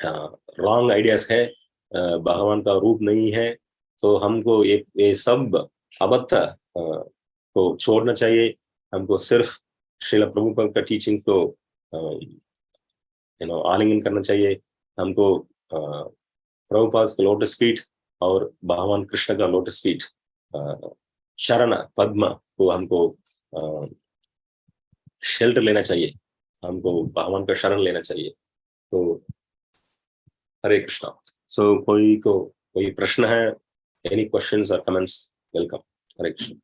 रॉन्ग आइडियाज है, भगवान का रूप नहीं है. तो हमको ये सब अबद्ध को छोड़ना चाहिए. हमको सिर्फ श्रील प्रभुपाद का टीचिंग को आलिंगन करना चाहिए. हमको प्रभुपाद का लोटस फीट और भगवान कृष्ण का लोटस फीट शरण पद्म को हमको शेल्टर लेना चाहिए. हमको भगवान का शरण लेना चाहिए. तो हरे कृष्णा. सो कोई प्रश्न है? एनी क्वेश्चंस और comments? Welcome. Hare Krishna.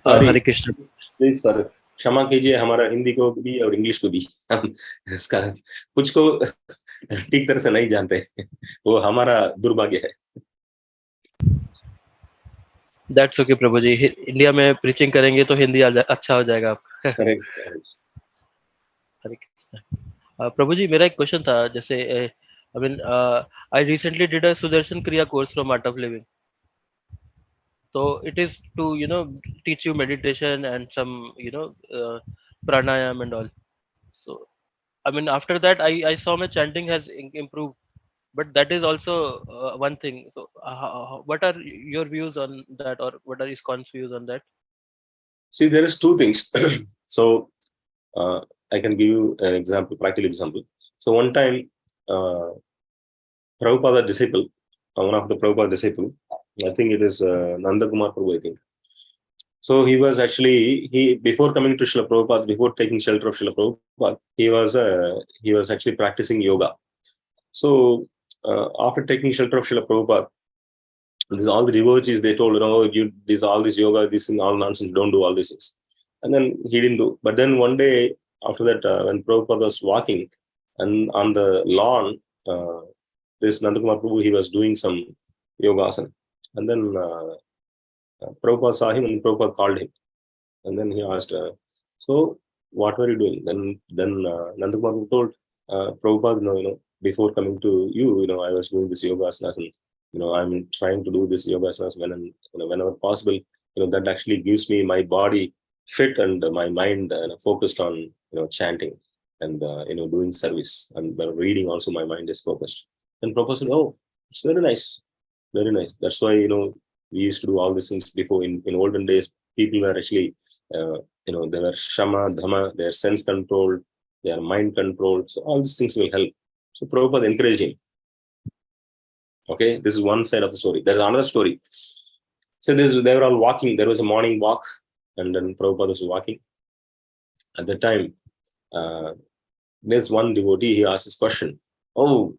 Hare Krishna. Please sir क्षमा कीजिए, हमारा हिंदी को भी और इंग्लिश को भी हम इसका कुछ को ठीक तरह से नहीं जानते, वो हमारा दुर्भाग्य है. दैट्स ओके प्रभु जी. इंडिया में प्रीचिंग करेंगे तो हिंदी अच्छा हो जाएगा आपका. हरे कृष्ण. प्रभु जी मेरा एक क्वेश्चन था. जैसे I mean I recently did a Sudarshan Kriya course from Art of Living. So it is to teach you meditation and some pranayam and all. So I mean after that I saw my chanting has improved, but that is also one thing. So what are your views on that, or what are ISKCON's views on that? See, there is two things. So I can give you an example, practical example. So one time Prabhupada disciple, one of the Prabhupada disciple, I think it is Nanda Kumar Prabhu, I think. So he was actually, before coming to Srila Prabhupada, before taking shelter of Srila Prabhupada, he was actually practicing yoga. So after taking shelter of Srila Prabhupada, this all the devotees, they told, all this yoga, this thing, all nonsense, don't do all these things. And then he didn't do. But then one day after that, when Prabhupada was walking, and on the lawn, this Nanda Kumar Prabhu, he was doing some yoga asana. And then Prabhupada saw him, and Prabhupada called him. And then he asked, so what were you doing? Then Nanda Kumar told Prabhupada, before coming to you, I was doing this yoga asanas, and I'm trying to do this yoga asanas whenever possible. That actually gives me my body fit and my mind focused on chanting and doing service, and reading also my mind is focused. And Prabhupada said, oh, it's very nice. Very nice. That's why, we used to do all these things before. In olden days, people were actually, they were shama, dhamma, they are sense controlled, they are mind controlled. So all these things will help. So Prabhupada encouraged him. Okay, this is one side of the story. There's another story. So they were all walking. There was a morning walk, and then Prabhupada was walking. At the time, there's one devotee, he asked this question. Oh,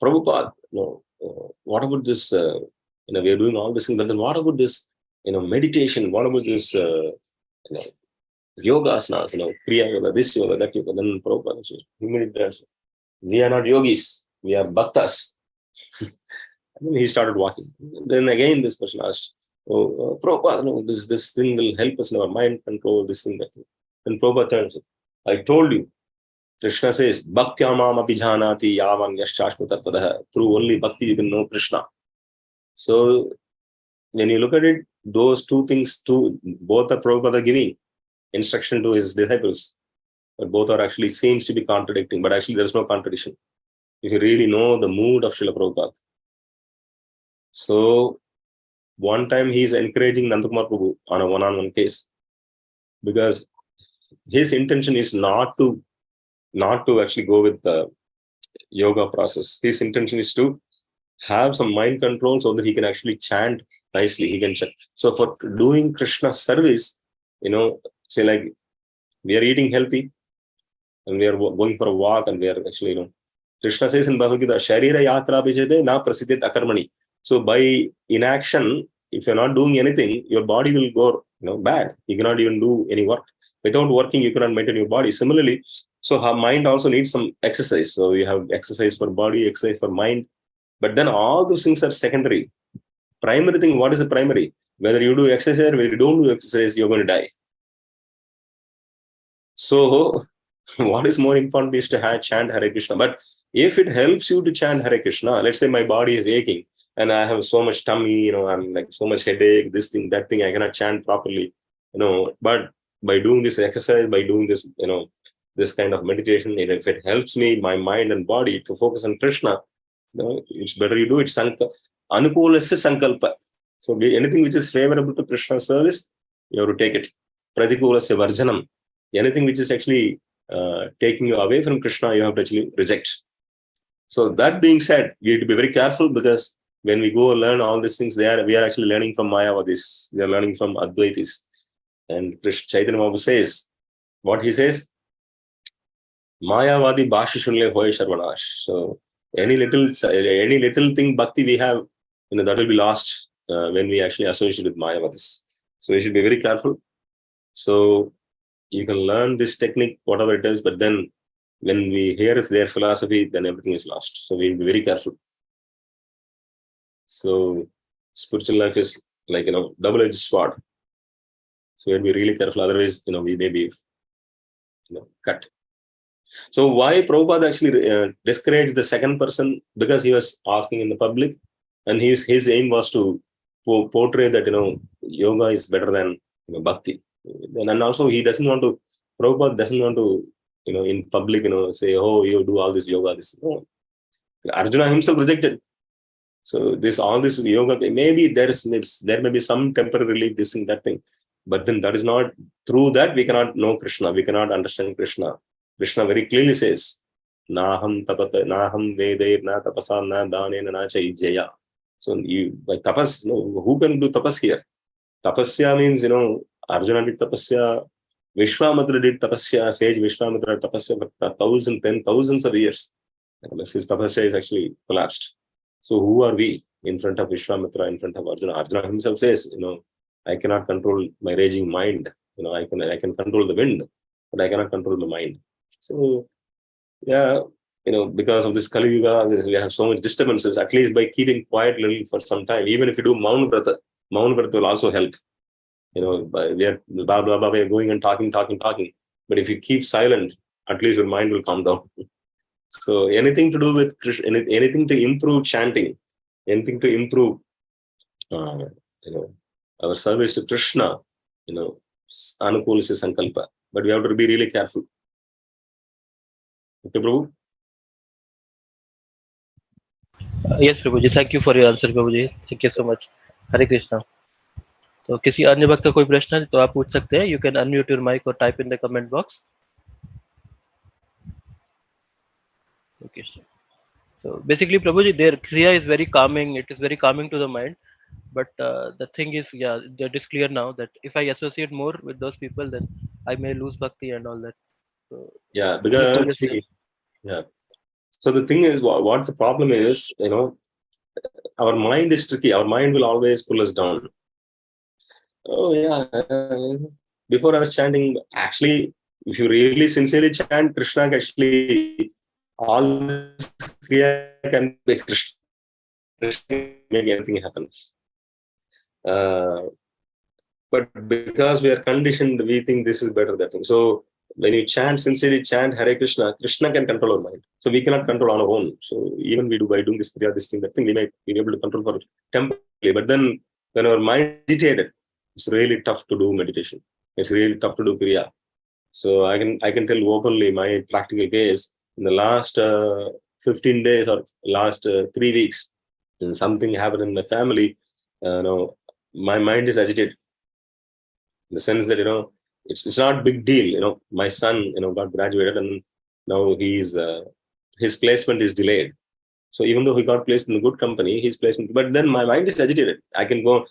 Prabhupada, what about this, we are doing all this thing, but then what about this, meditation? What about this, yoga asanas, kriya yoga, this yoga, that yoga? Then Prabhupada says, we are not yogis, we are bhaktas. And then he started walking. Then again this person asked, oh, Prabhupada, this thing will help us in our mind control, this thing, that thing. Then Prabhupada turns, I told you, Krishna says, Bhaktyamam abhijanati yavan yashashvatatadah. Through only bhakti you can know Krishna. So when you look at it, those two things, both are Prabhupada giving instruction to his disciples, but both are actually seems to be contradicting, but actually there is no contradiction if you really know the mood of Srila Prabhupada. So one time he is encouraging Nanda Kumar Prabhu on a one-on-one case, because his intention is not to actually go with the yoga process. His intention is to have some mind control so that he can actually chant nicely. He can chant. So for doing Krishna service, say like we are eating healthy and we are going for a walk and we are actually, Krishna says in Bhagavad Gita, Sharira yatra bhijade na prasiddhet akarmani. So by inaction, if you're not doing anything, your body will go bad. You cannot even do any work. Without working, you cannot maintain your body. Similarly, so her mind also needs some exercise. So you have exercise for body, exercise for mind. But then all those things are secondary. Primary thing, what is the primary? Whether you do exercise, whether you don't do exercise, you're going to die. So What is more important is to chant Hare Krishna. But if it helps you to chant Hare Krishna, let's say my body is aching and I have so much tummy, I'm like so much headache, this thing, that thing, I cannot chant properly, but by doing this exercise, by doing this, this kind of meditation, if it helps me, my mind and body to focus on Krishna, it's better you do it. Anukulasya sankalpa. So anything which is favorable to Krishna's service, you have to take it. Pratikulasya varjanam. Anything which is actually taking you away from Krishna, you have to actually reject. So that being said, we have to be very careful, because when we go learn all these things, we are actually learning from Mayavadis. We are learning from Advaitis. And Chaitanya Mahaprabhu says, what he says, Mayavadi Bhashi Shunle Hoy Sharvanash. So any little thing bhakti we have, that will be lost when we actually associate with Mayavadis. So we should be very careful. So you can learn this technique, whatever it is, but then when we hear their philosophy, then everything is lost. So we will be very careful. So spiritual life is like, double-edged sword. So we have to be really careful. Otherwise, we may be, cut. So why Prabhupada actually discouraged the second person? Because he was asking in the public, and his aim was to portray that, yoga is better than bhakti. And also Prabhupada doesn't want to, in public, say, oh, you do all this yoga, this. No. Arjuna himself rejected. So all this yoga, maybe there may be some temporary relief, this and that thing. But then that is not, through that we cannot know Krishna, we cannot understand Krishna. Krishna very clearly says, Naham vedair na tapasa na dhanena na chaijaya. So by tapas, who can do tapas here? Tapasya means, Arjuna did tapasya, Vishwamitra did tapasya, sage Vishwamitra did tapasya for 10,000s of years. His tapasya is actually collapsed. So who are we in front of Vishwamitra, in front of Arjuna? Arjuna himself says, I cannot control my raging mind. I can control the wind, but I cannot control the mind. So, yeah, because of this Kali Yuga, we have so much disturbances. At least by keeping quiet little for some time, even if you do Mauna Vrata will also help. We are blah, blah, blah, we are going and talking. But if you keep silent, at least your mind will calm down. So anything to do with Krishna, anything to improve chanting, anything to improve, our service to Krishna, Anukulasya sankalpa. But we have to be really careful. Okay, Prabhu? Yes, Prabhuji. Thank you for your answer, Prabhuji. Thank you so much. Hare Krishna. तो किसी अन्य भक्त का कोई प्रश्न है तो आप पूछ सकते हैं. You can unmute your mic or type in the comment box. Okay. So basically, Prabhuji, their kriya is very calming. It is very calming to the mind. But the thing is, that is clear now that if I associate more with those people, then I may lose bhakti and all that. So, yeah, because So the thing is, what the problem is, our mind is tricky. Our mind will always pull us down. Oh yeah. Before I was chanting, actually, if you really sincerely chant Krishna, actually, all this kriya can be Krishna. Krishna can make anything happen. But because we are conditioned, we think this is better than thing. So when you sincerely chant Hare Krishna, Krishna can control our mind. So we cannot control on our own. So even we do by doing this kriya, this thing, that thing, we might be able to control for temporarily. But then when our mind is agitated, it's really tough to do meditation. It's really tough to do kriya. So I can tell openly my practical case. In the last 15 days or last 3 weeks, something happened in my family. My mind is agitated. In the sense that, it's not a big deal. My son, got graduated and now his placement is delayed. So even though he got placed in a good company, his placement, but then my mind is agitated. I can go,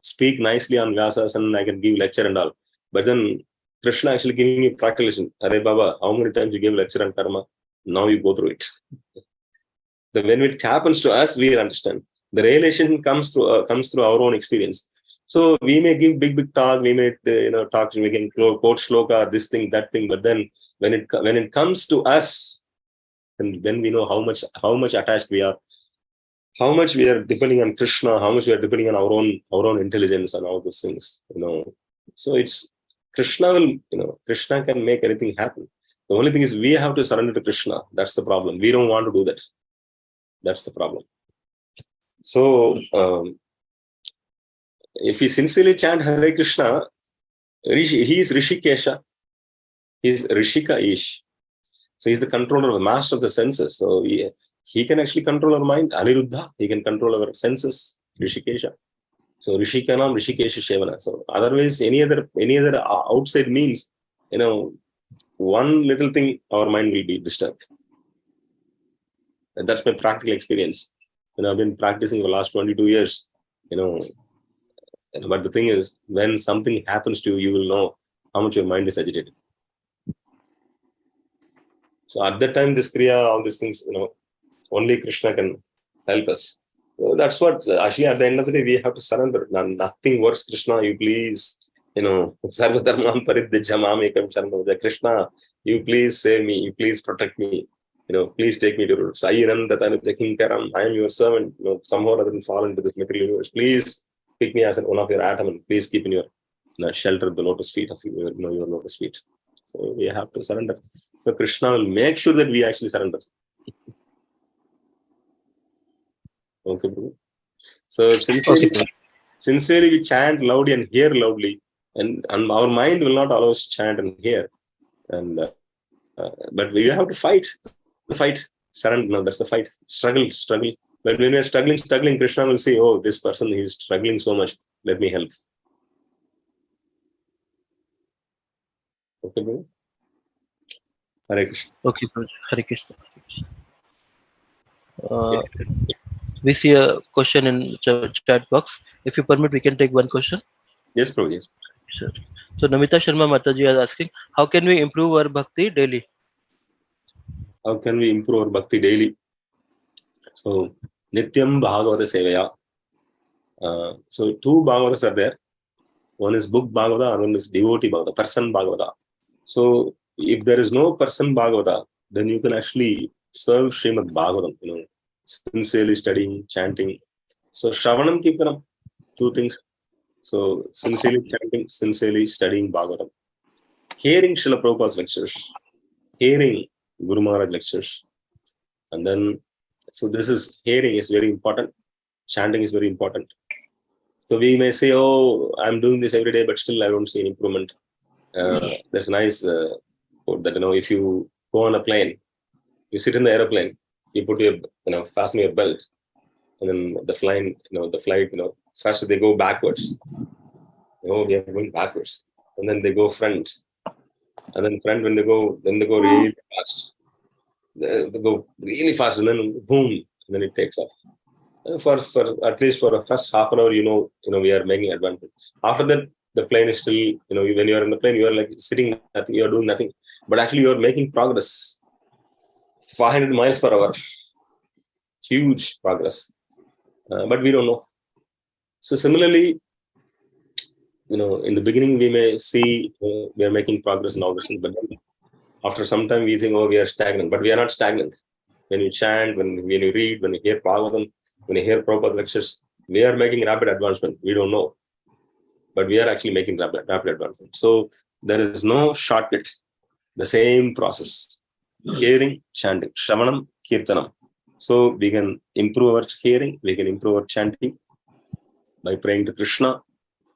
speak nicely on Vyasas and I can give lecture and all. But then Krishna actually giving me practical lesson. Hare Baba, how many times you gave lecture on karma? Now you go through it. Then when it happens to us, we understand. The realization comes through our own experience. So we may give big talk, we may talk, we can quote shloka, this thing, that thing. But then when it comes to us, and then we know how much attached we are, how much we are depending on Krishna, how much we are depending on our own intelligence and all those things. So it's Krishna will, Krishna can make anything happen. The only thing is we have to surrender to Krishna. That's the problem. We don't want to do that. That's the problem. So, if we sincerely chant Hare Krishna, he is Rishikesha. He is Rishika-ish. So he's the controller, the master of the senses. So he can actually control our mind. Aniruddha, he can control our senses. Rishikesha. So Rishikanam, Rishikesha Shevana. So otherwise, any other outside means, one little thing, our mind will be disturbed. And that's my practical experience. I've been practicing for the last 22 years. But the thing is, when something happens to you, you will know how much your mind is agitated. So at that time, this Kriya, all these things, only Krishna can help us. So that's what, actually, at the end of the day, we have to surrender. Nothing works, Krishna, you please, Sarva Dharman Paridhyajya Mamekam Charanam. Krishna, you please save me, you please protect me, please take me to Rupa. Sayiran Datanu King Karam, I am your servant, somehow or other fall into this material universe. Please pick me as one of your atom and please keep in your shelter the lotus feet of your lotus feet. So we have to surrender. So Krishna will make sure that we actually surrender. Okay, bro. So sincerely we chant loudly and hear loudly, and our mind will not allow us to chant and hear. And but we have to fight. The fight, surrender. No, that's the fight. Struggle. But when we are struggling, Krishna will say, "Oh, this person is struggling so much. Let me help." Okay, bro. Hare Krishna. Okay, Hare Krishna. We see a question in chat box. If you permit, we can take one question. Yes, bro. Yes. Sure. So Namita Sharma Mataji is asking, how can we improve our bhakti daily? How can we improve our bhakti daily? So Nityam Bhagavata Sevaya. So two Bhagavatas are there. One is book Bhagavata and one is devotee Bhagavata, person Bhagavata. So if there is no person Bhagavata, then you can actually serve Śrīmad-Bhāgavatam, sincerely studying, chanting. So Shravanam Kirtanam, two things. So sincerely chanting, sincerely studying Bhagavatam. Hearing Srila Prabhupada's lectures, hearing Guru Maharaj lectures. And then, so this is, hearing is very important. Chanting is very important. So we may say, oh, I'm doing this every day, but still I don't see any improvement. There's a nice quote that, if you go on a plane, you sit in the aeroplane, you put your, fasten your belt, and then the flight, first they go backwards. We are going backwards. And then they go front. And then front, when they go really fast. They go really fast, and then boom, and then it takes off. For at least for the first half an hour, we are making advantage. After that, the plane is still, when you are in the plane, you are like sitting, nothing, you are doing nothing. But actually, you are making progress. 500 miles per hour. Huge progress. But we don't know. So similarly, in the beginning, we may see we are making progress in all this, but after some time, we think, oh, we are stagnant. But we are not stagnant. When you chant, when you read, when you hear Bhagavatam, when you hear Prabhupada lectures, we are making rapid advancement. We don't know. But we are actually making rapid advancement. So there is no shortcut. The same process. Hearing, chanting, Shravanam, Kirtanam. So we can improve our hearing, we can improve our chanting by praying to Krishna.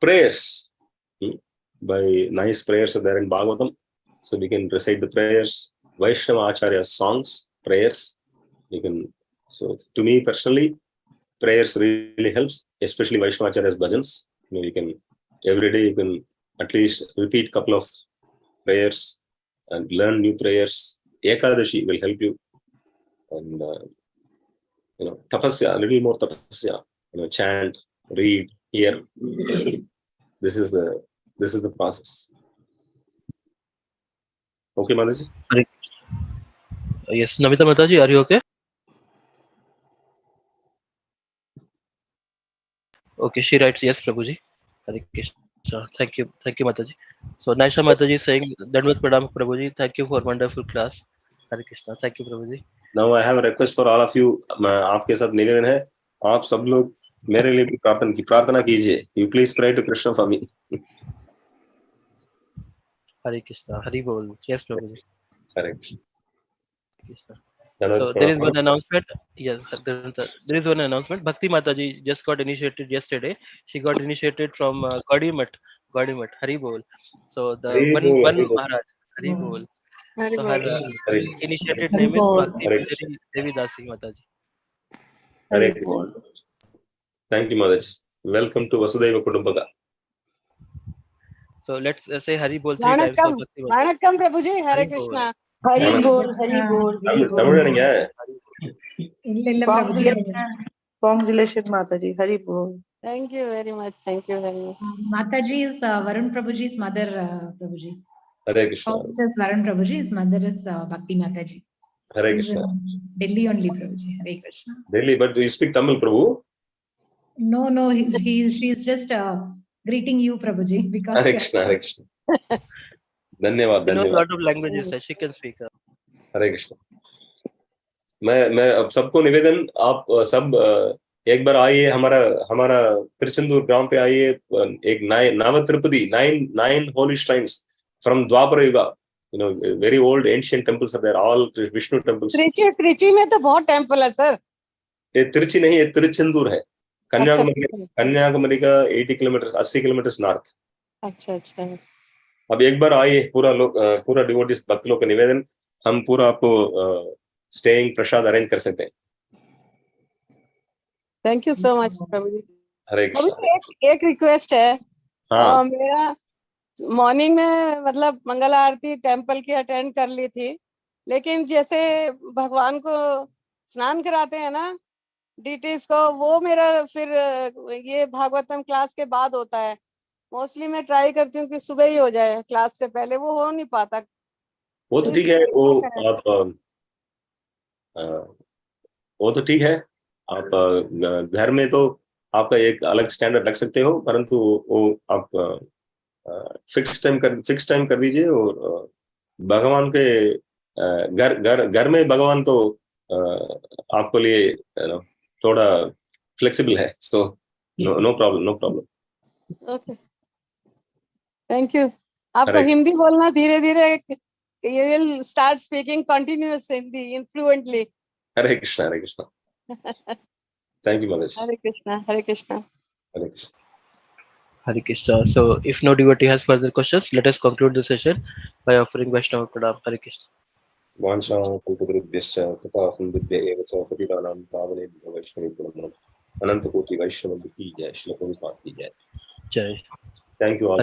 Prayers, by nice prayers are there in Bhagavatam. So we can recite the prayers. Vaishnava Acharya songs, prayers. So to me personally, prayers really helps, especially Vaishnava Acharya's bhajans. Every day you can at least repeat a couple of prayers and learn new prayers. Ekadashi will help you. And, tapasya, a little more tapasya, chant, read, hear. This is the process. Okay, Mataji? Yes, Namita Mataji, are you okay? Okay, she writes, yes, Prabhuji. Hare Krishna. Thank you, Mataji. So Naisha Mataji is saying, Dandavat Pranam, Prabhuji. Thank you for wonderful class. Hare Krishna. Thank you, Prabhuji. Now I have a request for all of you. आपके साथ निवेदन है, आप सब लोग मेरे लिए प्रार्थना कीजिए. You please pray to Krishna for me. Hare Krishna. Hari Bol. Yes, Prabhuji. Correct. Krishna. Another So there is one problem. announcement. Yes, there is one announcement. Bhakti Mataji just got initiated yesterday. She got initiated from Gaudimat. Gaudimat. Hari Bol. So the Hari one Bol, one Hari Bol. Maharaj. Hari Bol. Hari So Bol. her Hari initiated Hari name is Bol. Bhakti Hare Devi Dasi Mataji. Hare Hari Bol. Thank you, Madaj. Welcome to Vasudhaiva Kutumbaka. So let's say Hari Bol 3 times for Vanakkam. Bhakti Mataji. Vanakkam, Prabhuji. Hare Hari Bol. Krishna. Hari Vanakkam. Bol, Hari Bol, Hari Bol. Tamil நீங்க இல்ல Prabhuji. Congratulations, Mataji. Hari Bol. Thank you very much. Thank you very much. Mataji is Varun Prabhuji's mother, Prabhuji. Hare Krishna. First is Varun Prabhuji, his mother is Bhakti Mataji. Hare He's Krishna. in Delhi only, Prabhuji. Hare Krishna. Delhi, but you speak Tamil, Prabhu. No, she's just greeting you, Prabhuji, because Hare Krishna, Hare Krishna. धन्यवाद She knows a धन्यवाद. lot of languages that she can speak. हरे कृष्ण. मैं अब सबको निवेदन, आप सब एक बार आइए हमारा तिरुचेंदूर ग्राम पे आइए. एक नव Tirupati 9 holy shrines from Dwapara Yuga. You know, very old ancient temples are there, all Vishnu temples. Trichy में तो बहुत टेम्पल है सर. ये तिरुचि नहीं, ये तिरुचेंदूर है. कन्याकुमारी का 80 किलोमीटर 80 किलोमीटर नॉर्थ. अच्छा अच्छा. अब एक बार आइए, पूरा डिवोटीज भक्त लोग का निवेदन, हम पूरा आपको स्टेइंग प्रसाद अरेंज कर सकते हैं. थैंक यू सो मच प्रभुजी. हरे कृष्ण. एक रिक्वेस्ट है. हाँ. मेरा मॉर्निंग में मतलब मंगल आरती टेम्पल की अटेंड कर ली थी, लेकिन जैसे भगवान को स्नान कराते हैं ना डीटीज को, वो मेरा फिर ये भागवतम क्लास के बाद होता है. मोस्टली मैं ट्राई करती हूँ कि सुबह ही हो जाए, क्लास से पहले वो हो नहीं पाता. वो तो ठीक है, वो तो ठीक है. आप घर में तो आपका एक अलग स्टैंडर्ड रख सकते हो, परंतु वो आप फिक्स टाइम कर दीजिए. और भगवान के घर में भगवान तो आपको लिए थोड़ा फ्लेक्सिबल है. So no problem. Okay, thank you. आपको हिंदी बोलना धीरे धीरे, you will start speaking continuous Hindi fluently. Hare Krishna, Hare Krishna. Thank you, Maharaj. Hare Krishna, Hare Krishna. Hare Krishna. Hare Krishna. So if no devotee has further questions, let us conclude the session by offering Vaishnava Pranam. Hare Krishna. Vansha kalpatarubhyascha कृपा सिन्धुभ्य एव च पतितानां पावनेभ्यो वैष्णवेभ्यो नमो नमः. अनंत कोटि वैष्णव की जय. श्री प्रभुपाद की जय. Jai. Thank you all.